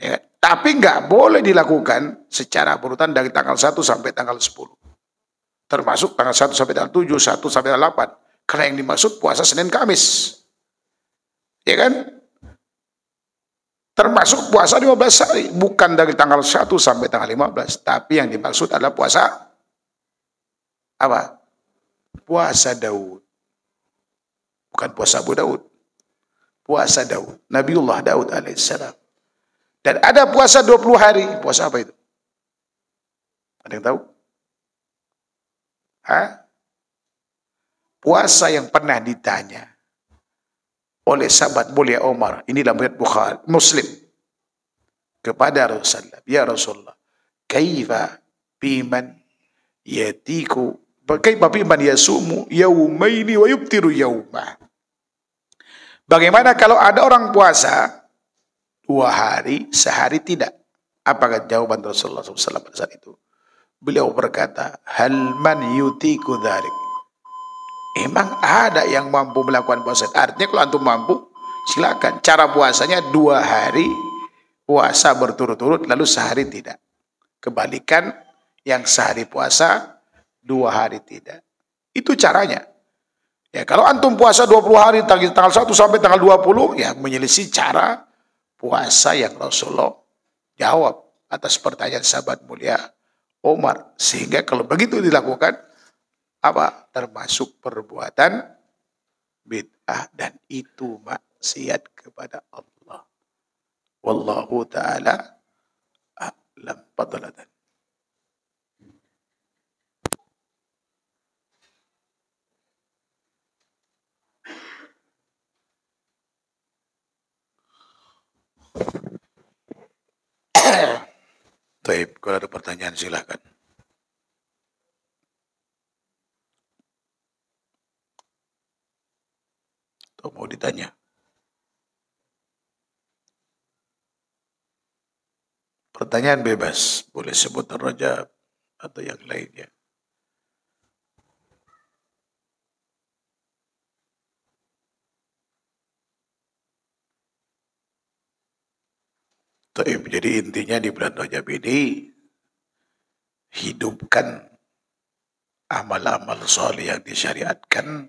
B: Ya, tapi nggak boleh dilakukan secara berurutan dari tanggal 1 sampai tanggal 10. Termasuk tanggal 1 sampai tanggal 7, 1 sampai tanggal 8. Karena yang dimaksud puasa Senin Kamis. Ya kan? Termasuk puasa 15 hari. Bukan dari tanggal 1 sampai tanggal 15. Tapi yang dimaksud adalah puasa apa? Puasa Daud. Bukan puasa Abu Daud. Puasa Daud. Nabiullah Daud alaihissalam. Dan ada puasa 20 hari. Puasa apa itu? Ada yang tahu? Puasa yang pernah ditanya oleh sahabat mulia Umar. Ini dalam riwayat Bukhari, Muslim. Kepada Rasulullah. Ya Rasulullah. Kaifa biman yatiku. Kaifa biman yasumu yaumaini wa yubtiru yaumah. Bagaimana kalau ada orang puasa 2 hari, sehari tidak? Apakah jawaban Rasulullah SAW pada saat itu? Beliau berkata, hal man yutiku dharik. Emang ada yang mampu melakukan puasa? Artinya kalau antum mampu, silakan. Cara puasanya 2 hari puasa berturut-turut, lalu sehari tidak. Kebalikan yang sehari puasa, 2 hari tidak. Itu caranya. Ya, kalau antum puasa 20 hari tanggal 1 sampai tanggal 20, ya menyelisih cara puasa yang Rasulullah jawab atas pertanyaan sahabat mulia Umar. Sehingga kalau begitu dilakukan, apa? Termasuk perbuatan bid'ah dan itu maksiat kepada Allah. Wallahu ta'ala a'lam. Fadlan. Baik, kalau ada pertanyaan silakan. Atau mau ditanya? Pertanyaan bebas, boleh sebut Rajab atau yang lainnya. Jadi intinya di bulan Rajab ini hidupkan amal-amal soleh yang disyariatkan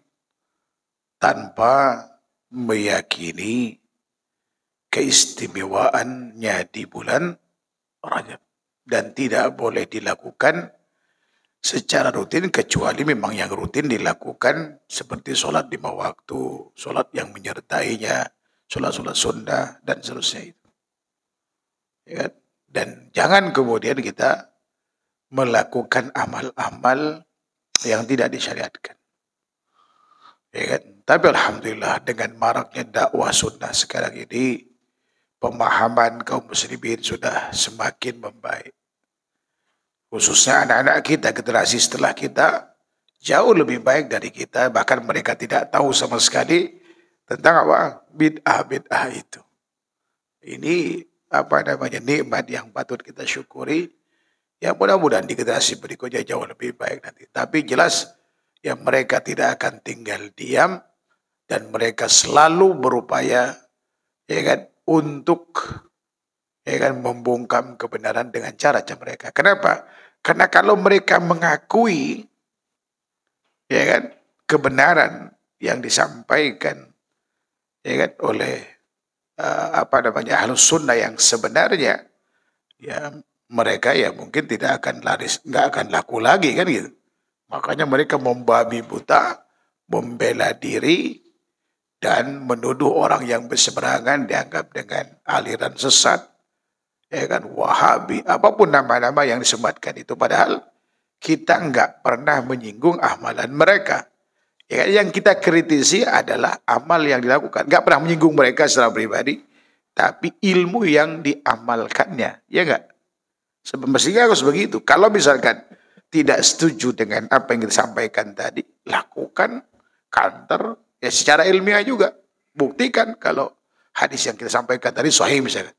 B: tanpa meyakini keistimewaannya di bulan Rajab. Dan tidak boleh dilakukan secara rutin kecuali memang yang rutin dilakukan seperti sholat 5 waktu, sholat yang menyertainya, sholat-sholat sunnah, dan seterusnya itu. Ya, dan jangan kemudian kita melakukan amal-amal yang tidak disyariatkan. Ya kan? Tapi alhamdulillah dengan maraknya dakwah sunnah sekarang ini, pemahaman kaum muslimin sudah semakin membaik. Khususnya anak-anak kita, generasi setelah kita jauh lebih baik dari kita, bahkan mereka tidak tahu sama sekali tentang apa? Bid'ah itu. Ini nikmat yang patut kita syukuri. Ya mudah-mudahan di generasi berikutnya jauh lebih baik nanti. Tapi jelas ya mereka tidak akan tinggal diam dan mereka selalu berupaya ya kan untuk ya kan membungkam kebenaran dengan cara-cara mereka. Kenapa? Karena kalau mereka mengakui ya kan kebenaran yang disampaikan ya kan oleh Ahlus Sunnah yang sebenarnya, ya mereka ya mungkin tidak akan nggak akan laku lagi kan gitu. Makanya mereka membabi buta, membela diri dan menuduh orang yang berseberangan dianggap dengan aliran sesat, ya kan Wahabi, apapun nama-nama yang disematkan itu. Padahal kita nggak pernah menyinggung amalan mereka. Ya, yang kita kritisi adalah amal yang dilakukan. Nggak pernah menyinggung mereka secara pribadi, tapi ilmu yang diamalkannya. Ya nggak? Semestinya harus begitu. Kalau misalkan tidak setuju dengan apa yang disampaikan tadi, lakukan counter ya secara ilmiah juga. Buktikan kalau hadis yang kita sampaikan tadi sahih misalkan.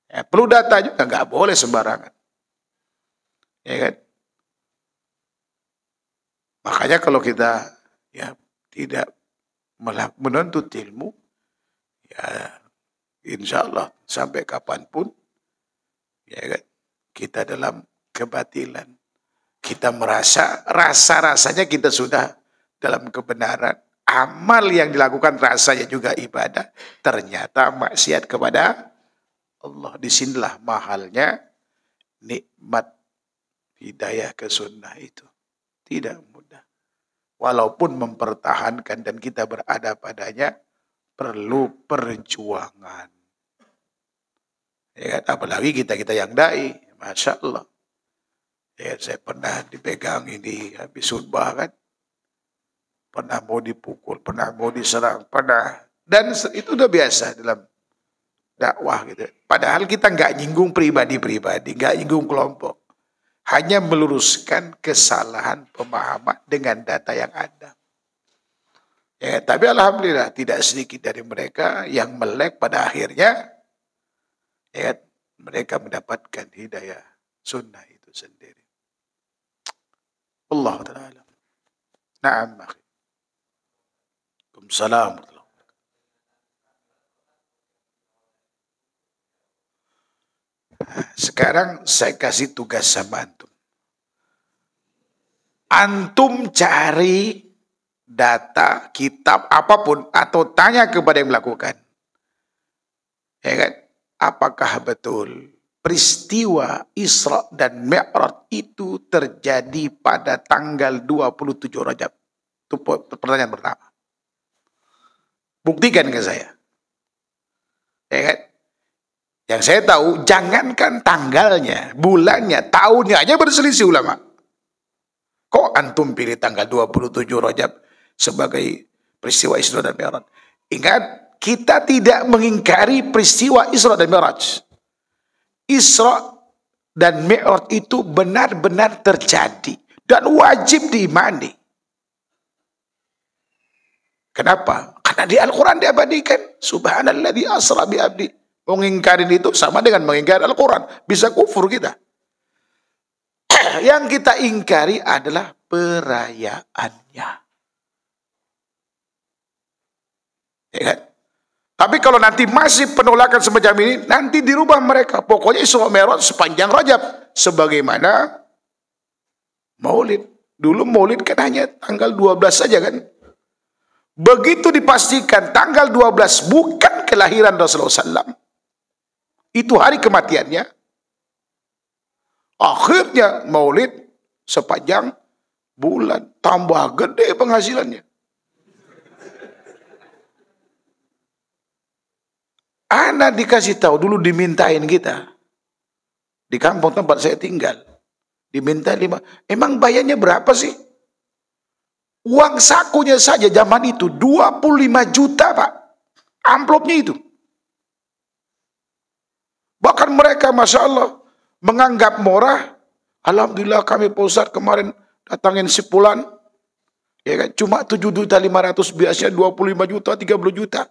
B: Ya, perlu data juga, nggak boleh sembarangan. Ya kan? Makanya kalau kita ya tidak menuntut ilmu, ya insya Allah sampai kapanpun, ya kan, kita dalam kebatilan. Kita merasa, rasa-rasanya kita sudah dalam kebenaran. Amal yang dilakukan rasanya juga ibadah. Ternyata maksiat kepada Allah. Disinilah mahalnya nikmat hidayah ke sunnah itu. Tidak mudah. Walaupun mempertahankan dan kita berada padanya, perlu perjuangan. Ya, apalagi kita yang dai. Masya Allah. Ya, saya pernah dipegang ini habis khutbah kan. Pernah mau dipukul, pernah mau diserang, pernah. Dan itu udah biasa dalam dakwah gitu. Padahal kita nggak nyinggung pribadi-pribadi, nggak nyinggung kelompok. Hanya meluruskan kesalahan pemahaman dengan data yang ada. Ya, tapi alhamdulillah tidak sedikit dari mereka yang melek pada akhirnya ya, mereka mendapatkan hidayah sunnah itu sendiri. Allah Ta'ala. Na'am. Waalaikumsalam. Sekarang saya kasih tugas sama antum. Antum cari data, kitab, apapun, atau tanya kepada yang melakukan. Ya kan? Apakah betul peristiwa Isra dan Mi'raj itu terjadi pada tanggal 27 Rajab? Itu pertanyaan pertama. Buktikan ke saya. Ya kan? Yang saya tahu, jangankan tanggalnya, bulannya, tahunnya aja berselisih ulama. Kok antum pilih tanggal 27 Rajab sebagai peristiwa Isra dan Mi'raj? Ingat, kita tidak mengingkari peristiwa Isra dan Mi'raj. Isra dan Mi'raj itu benar-benar terjadi dan wajib diimani. Kenapa? Karena di Al-Quran diabadikan. Subhanalladzi asra bi abdi. Mengingkarin itu sama dengan mengingkari Al-Quran. Bisa kufur kita. Yang kita ingkari adalah perayaannya. Ya kan? Tapi kalau nanti masih penolakan semacam ini, nanti dirubah mereka. Pokoknya Isra Mi'raj sepanjang Rajab. Sebagaimana Maulid. Dulu Maulid kan hanya tanggal 12 saja kan. Begitu dipastikan tanggal 12 bukan kelahiran Rasulullah SAW. Itu hari kematiannya. Akhirnya Maulid sepanjang bulan. Tambah gede penghasilannya. Anak dikasih tahu dulu dimintain kita. Di kampung tempat saya tinggal. Diminta 5. Emang bayarnya berapa sih? Uang sakunya saja zaman itu 25 juta Pak. Amplopnya itu. Bahkan mereka Masya Allah menganggap murah. Alhamdulillah kami Pak Ustadz kemarin datangin sepulan. Ya kan? Cuma 7.500.000 biasanya 25 juta, 30 juta.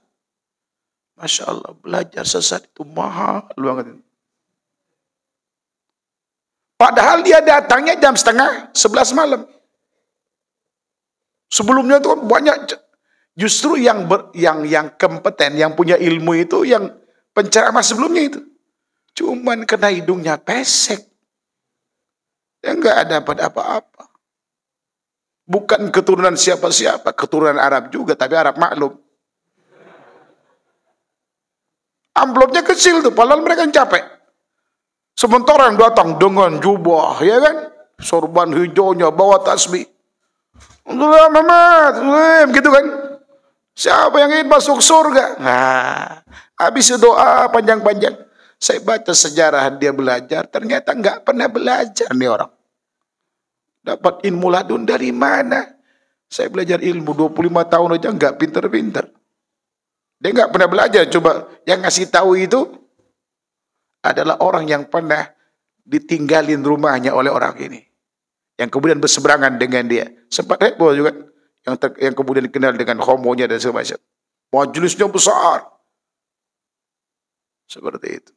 B: Masya Allah belajar sesat itu mahal banget. Padahal dia datangnya jam 10:30 malam. Sebelumnya itu banyak justru yang kompeten, yang punya ilmu itu yang penceramah sebelumnya itu. Cuman kena hidungnya pesek. Ya enggak dapat apa-apa. Bukan keturunan siapa-siapa, keturunan Arab juga, tapi Arab maklum. Amplopnya kecil tuh, padahal mereka capek. Sementara yang datang dengan jubah, ya kan? Sorban hijaunya, bawa tasbih. Alhamdulillah Muhammad, gitu kan. Siapa yang ingin masuk surga? Nah, habis doa panjang-panjang. Saya baca sejarah dia belajar, ternyata nggak pernah belajar nih orang. Dapat ilmu ladun dari mana? Saya belajar ilmu 25 tahun aja nggak pinter-pinter. Dia nggak pernah belajar. Coba yang ngasih tahu itu adalah orang yang pernah ditinggalin rumahnya oleh orang ini. yang kemudian berseberangan dengan dia. Sempat heboh juga yang kemudian dikenal dengan homonya dan segala macam. Majelisnya besar. Seperti itu.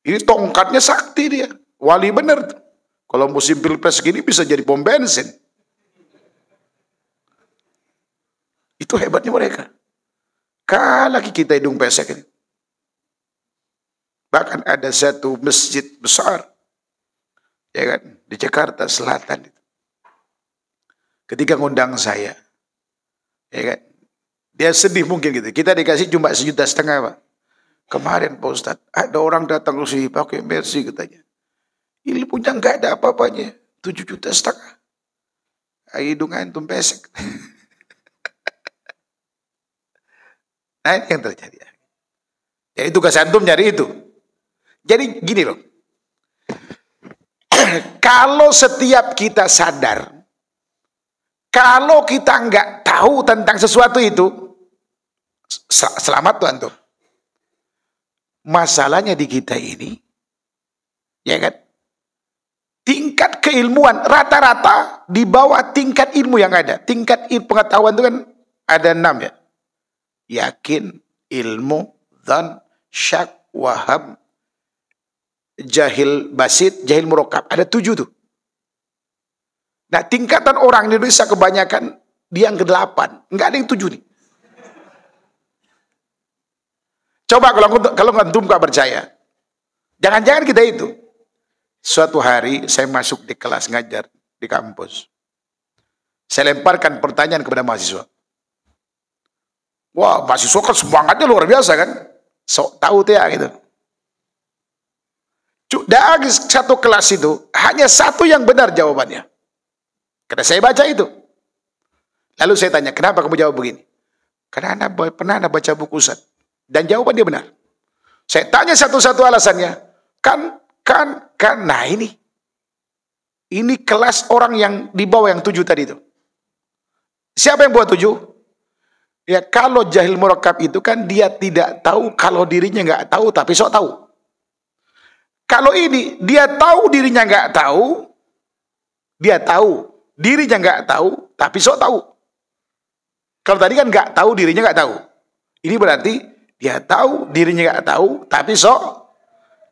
B: Ini tongkatnya sakti dia. Wali benar. Kalau musim pilpres gini bisa jadi pom bensin. Itu hebatnya mereka. Kalah kita hidung pesek ini. Bahkan ada satu masjid besar, ya kan, di Jakarta Selatan. Ketika ngundang saya, ya kan, dia sedih mungkin gitu. Kita dikasih cuma 1,5 juta, Pak. Kemarin Pak Ustadz, ada orang datang ke sini pakai Mercy katanya. Ini punya nggak ada apa-apanya, 7,5 juta. Hidung antum pesek. Nah ini yang terjadi. Jadi tugas antum nyari itu. Jadi gini loh. Kalau setiap kita sadar, kalau kita nggak tahu tentang sesuatu itu, selamat tuh antum. Masalahnya di kita ini, ya kan, tingkat keilmuan rata-rata di bawah tingkat ilmu yang ada. Tingkat pengetahuan itu kan ada 6 ya. Yakin, ilmu, dzan, syak, waham, jahil basit, jahil murakkab. Ada 7 tuh. Nah tingkatan orang Indonesia kebanyakan dia yang ke-8. Enggak ada yang 7 nih. Coba kalau antum gak percaya. Jangan-jangan kita itu. Suatu hari saya masuk di kelas ngajar di kampus. Saya lemparkan pertanyaan kepada mahasiswa. Wah, mahasiswa kan semangatnya luar biasa kan. Sok tahu tuh ya gitu. Dari satu kelas itu hanya 1 yang benar jawabannya. Karena saya baca itu. Lalu saya tanya, kenapa kamu jawab begini? Karena pernah anda baca buku Ustaz. Dan jawaban dia benar. Saya tanya satu-satu alasannya. Kan. Nah ini. Ini kelas orang yang di bawah yang 7 tadi itu. Siapa yang buat 7? Ya kalau jahil murakkab itu kan dia tidak tahu kalau dirinya nggak tahu tapi sok tahu. Kalau ini dia tahu dirinya nggak tahu, dia tahu dirinya nggak tahu tapi sok tahu. Kalau tadi kan nggak tahu dirinya nggak tahu. Ini berarti dia tahu dirinya nggak tahu tapi sok.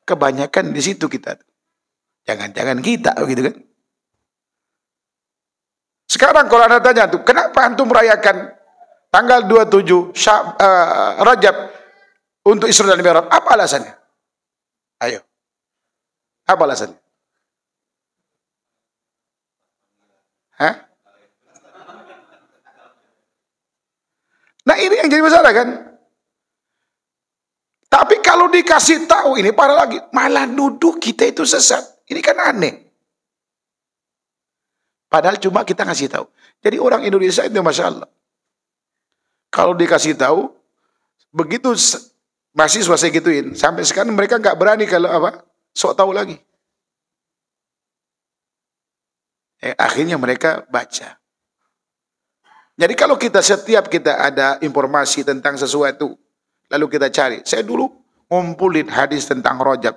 B: Kebanyakan di situ kita. Jangan-jangan kita gitu kan. Sekarang kalau anda tanya tuh, kenapa antum merayakan tanggal 27 Rajab untuk Isra dan Mi'raj? Apa alasannya? Ayo. Apa alasannya? Hah? Nah ini yang jadi masalah kan? Tapi kalau dikasih tahu ini parah lagi, malah nuduh kita itu sesat. Ini kan aneh. Padahal cuma kita ngasih tahu. Jadi orang Indonesia itu Masya Allah. Kalau dikasih tahu, begitu mahasiswa saya gituin, sampai sekarang mereka nggak berani kalau apa, sok tahu lagi. Akhirnya mereka baca. Jadi kalau setiap kita ada informasi tentang sesuatu, lalu kita cari. Saya dulu ngumpulin hadis tentang Rajab.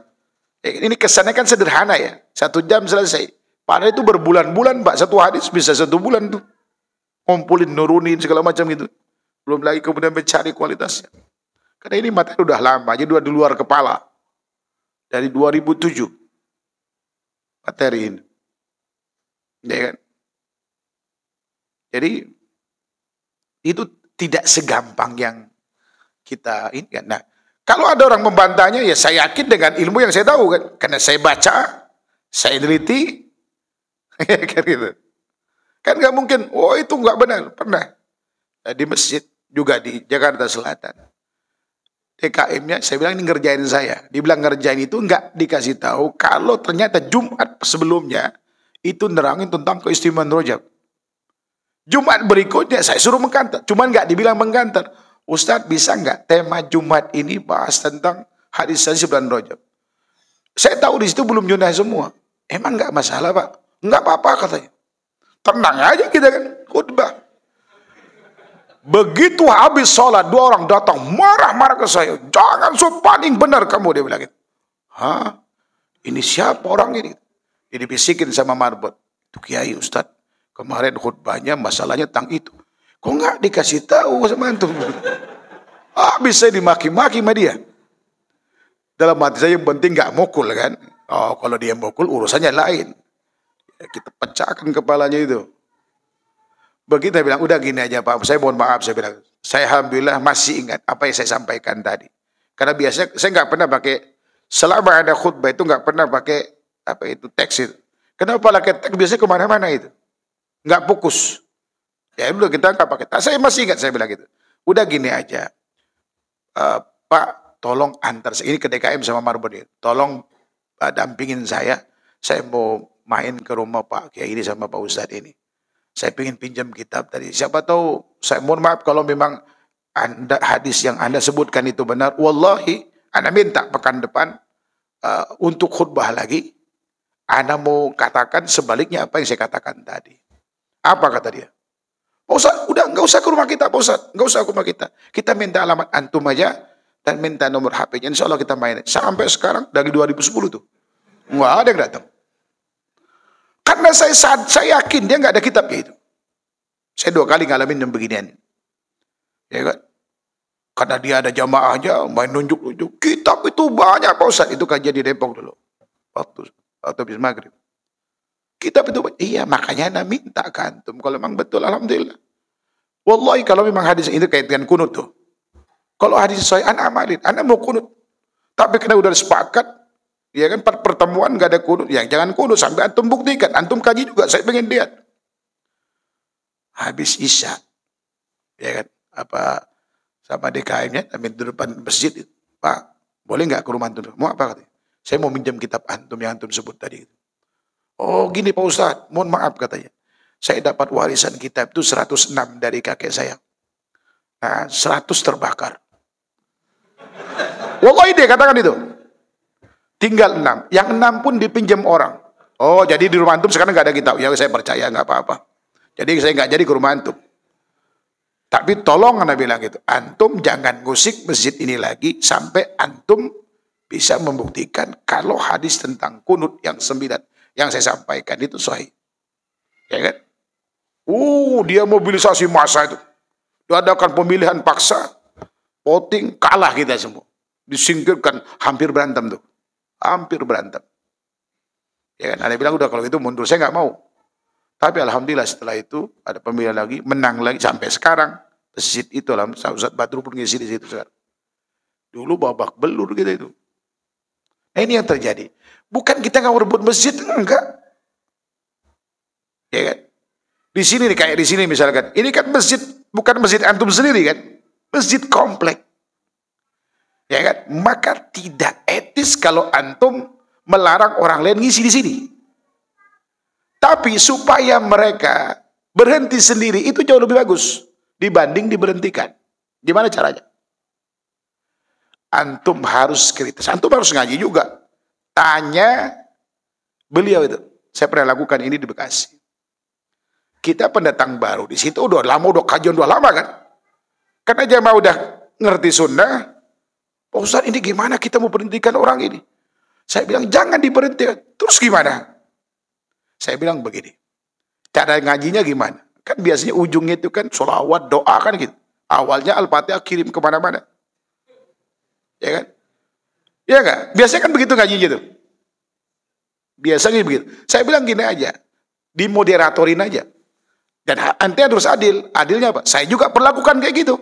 B: Ini kesannya kan sederhana ya. 1 jam selesai. Padahal itu berbulan-bulan Pak. Satu hadis bisa 1 bulan tuh. Ngumpulin, nurunin segala macam gitu. Belum lagi kemudian mencari kualitasnya. Karena ini materi udah lama. Jadi udah di luar kepala. Dari 2007. Materi ini. Ya kan? Jadi itu tidak segampang yang kita ini kan. Nah, kalau ada orang membantahnya, ya saya yakin dengan ilmu yang saya tahu kan, karena saya baca, saya teliti, kan gitu. Kan nggak mungkin, oh itu nggak benar. Pernah di masjid juga di Jakarta Selatan, TKM-nya saya bilang ini ngerjain saya. Dibilang ngerjain itu nggak dikasih tahu kalau ternyata Jumat sebelumnya itu nerangin tentang keistimewaan Rajab. Jumat berikutnya saya suruh mengkantar, cuman nggak dibilang mengkantar. Ustadz bisa nggak tema Jumat ini bahas tentang hadis-hadis bulan Rajab? Saya tahu di situ belum nyunah semua. Emang nggak masalah Pak? Nggak apa-apa katanya. Tenang aja kita kan khutbah. Begitu habis sholat 2 orang datang marah-marah ke saya. Jangan paling benar kamu, dia bilang gitu. Hah? Ini siapa orang ini? Jadi bisikin sama marbot. Itu Kiai Ustadz, kemarin khutbahnya masalahnya tentang itu. Kok nggak dikasih tahu sama antum? Habis saya dimaki-maki sama dia. Dalam hati saya yang penting nggak mukul kan. Oh, kalau dia mukul urusannya lain. Ya, kita pecahkan kepalanya itu. Begitu saya bilang, udah gini aja Pak, saya mohon maaf, saya bilang. Saya alhamdulillah masih ingat apa yang saya sampaikan tadi. Karena biasanya saya nggak pernah pakai, selama ada khutbah itu nggak pernah pakai apa itu teks itu. Kenapa pakai teks? Biasanya kemana-mana itu. Nggak fokus. Ya udah kita nggak pakai teks. Saya masih ingat saya bilang gitu. Udah gini aja. Pak, tolong antar. Ini ke DKM sama Marbon. Tolong dampingin saya. Saya mau main ke rumah Pak Kiai ini sama Pak Ustadz ini. Saya ingin pinjam kitab tadi. Siapa tahu, saya mohon maaf kalau memang hadis yang Anda sebutkan itu benar. Wallahi, Anda minta pekan depan untuk khutbah lagi. Anda mau katakan sebaliknya apa yang saya katakan tadi. Apa kata dia? Pak Ustadz, udah nggak usah ke rumah kita, Pak Ustadz. Nggak usah ke rumah kita. Kita minta alamat antum aja dan minta nomor HP-nya. Insya Allah kita main. Sampai sekarang dari 2010 tuh. Nggak ada yang datang. Karena saya yakin dia nggak ada kitabnya itu. Saya 2 kali ngalamin yang beginian. Ya kan? Karena dia ada jamaahnya, main nunjuk-nunjuk. Kitab itu banyak Pak Ustadz. Itu kajian di Depok dulu. Waktu habis maghrib. Kitab itu, iya makanya Anda minta ke antum. Kalau memang betul, alhamdulillah. Wallahi kalau memang hadis itu kait dengan kunut tuh. Kalau hadis saya, Anda amalin. Anda mau kunut. Tapi karena udah sepakat, ya kan pertemuan gak ada kunut. Ya jangan kunut sampai antum buktikan. Antum kaji juga, saya pengen lihat. Habis Isya, ya kan, sama DKM-nya, di depan masjid. Pak, boleh nggak ke rumah antum? Mau apa katanya? Saya mau minjam kitab antum yang antum sebut tadi. Oh gini Pak Ustadz, mohon maaf katanya. Saya dapat warisan kitab itu 106 dari kakek saya. Nah, 100 terbakar. Wallahi dia katakan itu. Tinggal 6. Yang 6 pun dipinjam orang. Oh jadi di rumah antum sekarang nggak ada kitab. Ya saya percaya nggak apa-apa. Jadi saya nggak jadi ke rumah antum. Tapi tolong Anda bilang gitu. Antum jangan ngusik masjid ini lagi sampai antum bisa membuktikan kalau hadis tentang kunut yang 9 yang saya sampaikan itu sahih. Ya kan? Dia mobilisasi massa itu. Diadakan pemilihan paksa. Voting, kalah kita semua. Disingkirkan, hampir berantem tuh. Hampir berantem. Ya kan? Ada bilang udah kalau itu mundur, saya nggak mau. Tapi alhamdulillah setelah itu ada pemilihan lagi, menang lagi sampai sekarang. Masjid itu lah, Ustaz Badru pun ngisi di situ sekarang. Dulu babak belur gitu itu. Nah, ini yang terjadi. Bukan kita nggak merebut masjid, enggak. Ya kan? Di sini nih, kayak di sini misalkan. Ini kan masjid, bukan masjid antum sendiri kan? Masjid komplek. Ya kan? Maka tidak etis kalau antum melarang orang lain ngisi di sini. Tapi supaya mereka berhenti sendiri itu jauh lebih bagus dibanding diberhentikan. Gimana caranya? Antum harus kritis. Antum harus ngaji juga. Tanya beliau itu. Saya pernah lakukan ini di Bekasi. Kita pendatang baru di situ udah lama, udah kajian udah lama kan. Karena jamaah udah ngerti sunnah. Pak Ustadz ini gimana kita mau berhentikan orang ini? Saya bilang jangan diberhentikan. Terus gimana? Saya bilang begini. Cara ngajinya gimana? Kan biasanya ujungnya itu kan sholawat, doa kan gitu. Awalnya Al-Fatihah kirim kemana-mana. Ya kan? Ya kan? Biasanya kan begitu ngajinya tuh. Biasanya begitu. Saya bilang gini aja. Dimoderatorin aja. Dan nanti harus adil. Adilnya apa? Saya juga perlakukan kayak gitu.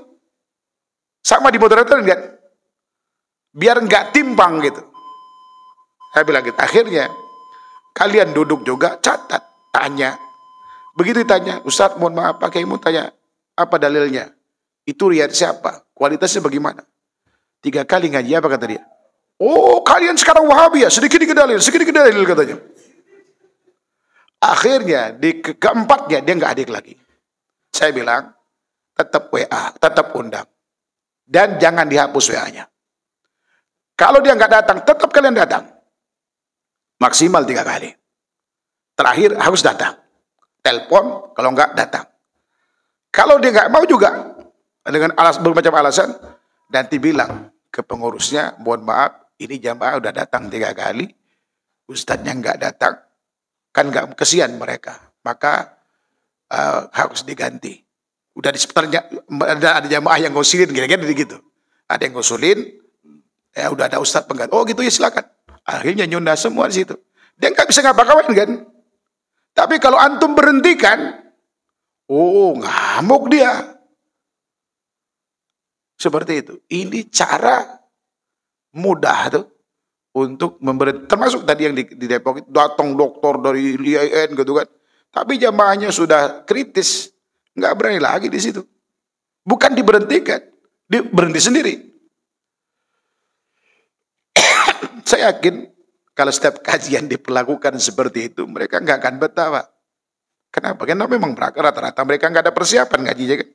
B: Sama dimoderatorin kan? Biar nggak timpang gitu. Saya bilang gitu. Akhirnya kalian duduk juga, catat, tanya. Begitu ditanya, Ustadz mohon maaf Pak Kiai mau tanya, apa dalilnya? Itu riwayat siapa? Kualitasnya bagaimana? 3 kali ngaji apa kata dia? Oh kalian sekarang Wahabi ya, sedikit-sedikit dalil katanya. Akhirnya di keempatnya dia nggak hadir lagi. Saya bilang, tetap WA, tetap undang. Dan jangan dihapus WA-nya. Kalau dia nggak datang, tetap kalian datang. Maksimal 3 kali. Terakhir harus datang. Telepon, kalau nggak datang. Kalau dia nggak mau juga, dengan bermacam alasan, nanti bilang ke pengurusnya, mohon maaf, ini jamaah udah datang 3 kali, ustadznya nggak datang, kan nggak kesian mereka. maka harus diganti. Udah di sekitarnya ada jamaah yang ngusulin, kira-kira gitu. Ada yang ngusulin, ya udah ada ustadz pengganti. Oh gitu ya silakan. Akhirnya nyunda semua di situ. Dia nggak bisa ngapa-ngapain kan. Tapi kalau antum berhentikan, oh ngamuk dia. Seperti itu. Ini cara mudah tuh untuk memberi, termasuk tadi yang di Depok itu datang dokter dari IAIN gitu kan. Tapi jamaahnya sudah kritis, nggak berani lagi di situ. Bukan diberhentikan, berhenti sendiri. Saya yakin kalau setiap kajian diperlakukan seperti itu, mereka nggak akan betah, Pak. Kenapa? Karena memang rata-rata mereka nggak ada persiapan ngajinya kan.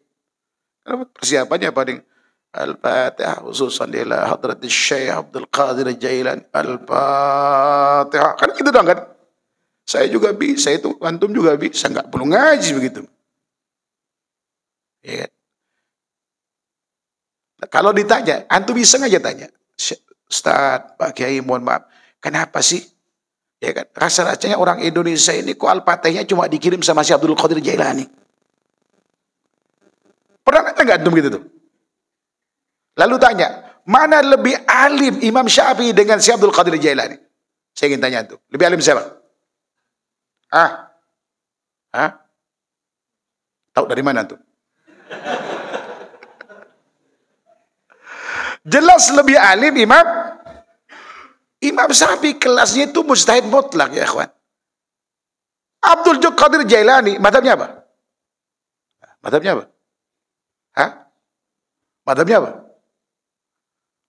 B: Kenapa? Persiapannya paling Al-Fatihah khususan ila hadratis Syekh Abdul Qadir Jailani. Al-Fatihah. Kan gitu dong kan? Saya juga bisa itu, antum juga bisa, nggak perlu ngaji begitu. Ya kan? Nah, kalau ditanya, antum bisa aja tanya, Ustaz, Pak Kiai, mohon maaf, kenapa sih? Ya kan? Rasa-rasanya orang Indonesia ini kok Al-Fatihahnya cuma dikirim sama si Abdul Qadir Jailani. Pernah nggak antum gitu tuh? Lalu tanya, mana lebih alim Imam Syafi'i dengan si Abdul Qadir Jailani? Saya ingin tanya antum, lebih alim siapa? Tahu dari mana antum? Jelas lebih alim Imam Syafi'i, kelasnya itu mujtahid mutlak ya ikhwan. Abdul Qadir Jailani, madhabnya apa? Madhabnya apa? Madhabnya apa?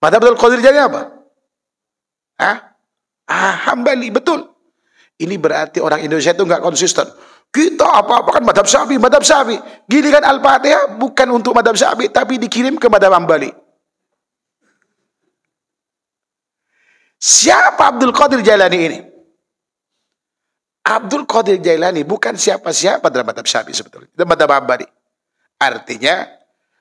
B: Madhab Abdul Qadir Jailani apa? Hambali, betul. Ini berarti orang Indonesia itu nggak konsisten. Kita apa-apa kan madhab Syafi'i, madhab Syafi'i. Giliran Al-Fatihah bukan untuk madhab Syafi'i, tapi dikirim ke madhab Hambali. Siapa Abdul Qadir Jailani ini? Abdul Qadir Jailani bukan siapa-siapa dalam madhab Syafi'i sebetulnya. Itu madhab Hambali. Artinya,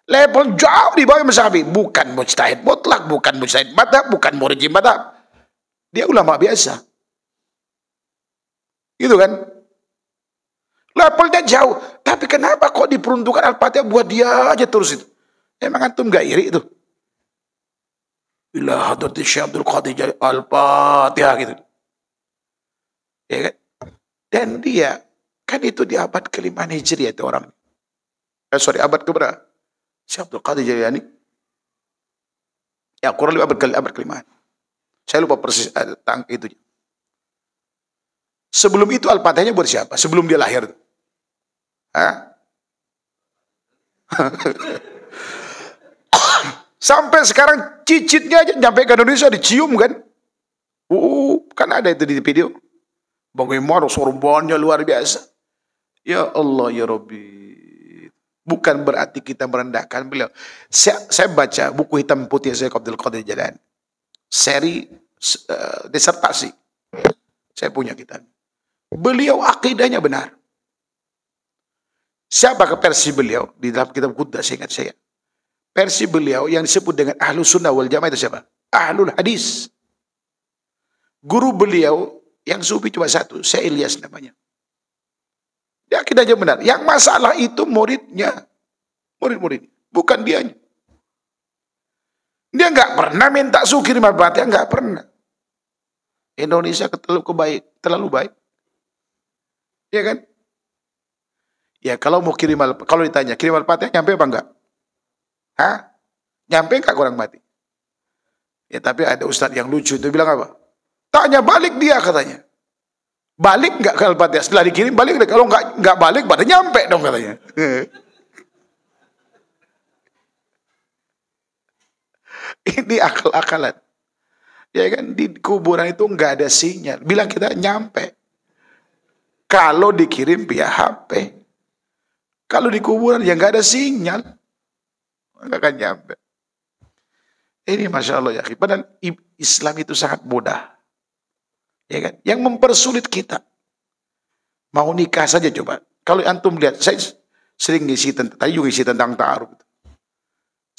B: level jauh di bawah Imam Syafi'i. Bukan mujtahid mutlak, bukan mujtahid madhab, bukan murji madhab. Dia ulama biasa. Gitu kan? Levelnya jauh. Tapi kenapa kok diperuntukkan Al-Fatihah buat dia aja terus itu? Emang antum gak iri itu? Ila hadratis Syekh Abdul Qadir Jailani Al-Fatihah gitu. Ya kan? Dan dia, kan itu di abad ke-5 Hijriah itu orang. Abad keberapa? Syekh Abdul Qadir Jailani. Ya, kurang lebih abad ke-5. Saya lupa persis tentang itu. Sebelum itu Al-Fatihahnya buat siapa? Sebelum dia lahir. Sampai sekarang cicitnya aja sampai ke Indonesia dicium kan? Kan ada itu di video. Bagaimana sorbannya luar biasa. Ya Allah ya Rabbi. Bukan berarti kita merendahkan beliau. Saya baca buku hitam putih Syekh Abdul Qadir Jailani. Seri disertasi. Saya punya kitab. Beliau akidahnya benar. Siapa ke versi beliau? Di dalam kitab Qudda, saya ingat saya. Versi beliau yang disebut dengan Ahlus Sunnah wal Jamaah itu siapa? Ahlul Hadis. Guru beliau yang sufi cuma satu, Syekh Ilyas namanya. Dia akidahnya benar. Yang masalah itu muridnya. Murid-murid. Bukan dianya. Dia nggak pernah minta kirim Al-Fatihah, nggak pernah. Indonesia terlalu baik. Ya kan? Ya kalau mau kalau ditanya kirim Al-Fatihah nyampe apa enggak? Nyampe enggak kurang mati? Ya tapi ada ustadz yang lucu itu bilang apa? Tanya balik dia katanya. Balik enggak ke Al-Fatihah? Setelah dikirim balik enggak? Kalau enggak balik pada nyampe dong katanya. Ini akal-akalan. Ya kan di kuburan itu enggak ada sinyal. Bilang kita nyampe. Kalau dikirim via HP. Kalau di kuburan ya nggak ada sinyal. Nggak akan nyampe. Ini Masya Allah ya. Padahal Islam itu sangat mudah. Ya kan? Yang mempersulit kita. Mau nikah saja coba. Kalau antum lihat, saya sering ngisi tadi juga ngisi tentang ta'aruf.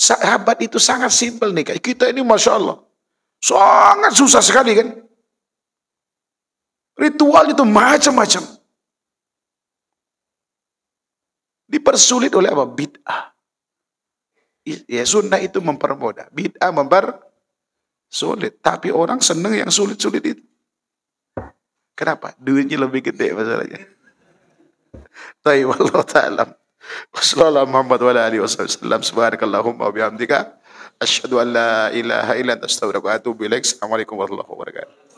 B: Sahabat itu sangat simpel nikah. Kita ini Masya Allah. Sangat susah sekali kan. Ritual itu macam-macam. Dipersulit oleh apa? Bid'ah. Ya sunnah itu mempermudah, bid'ah mempersulit. Tapi orang senang yang sulit-sulit itu. Kenapa? Duitnya lebih gede masalahnya. Tapi wallahu ta'ala. Wassallallahu Muhammad wa ala alihi wasallam. Subhanakallahumma wa bihamdika asyhadu an la ilaha illa anta astaghfiruka wa atubu ilaik. Assalamualaikum warahmatullahi wabarakatuh.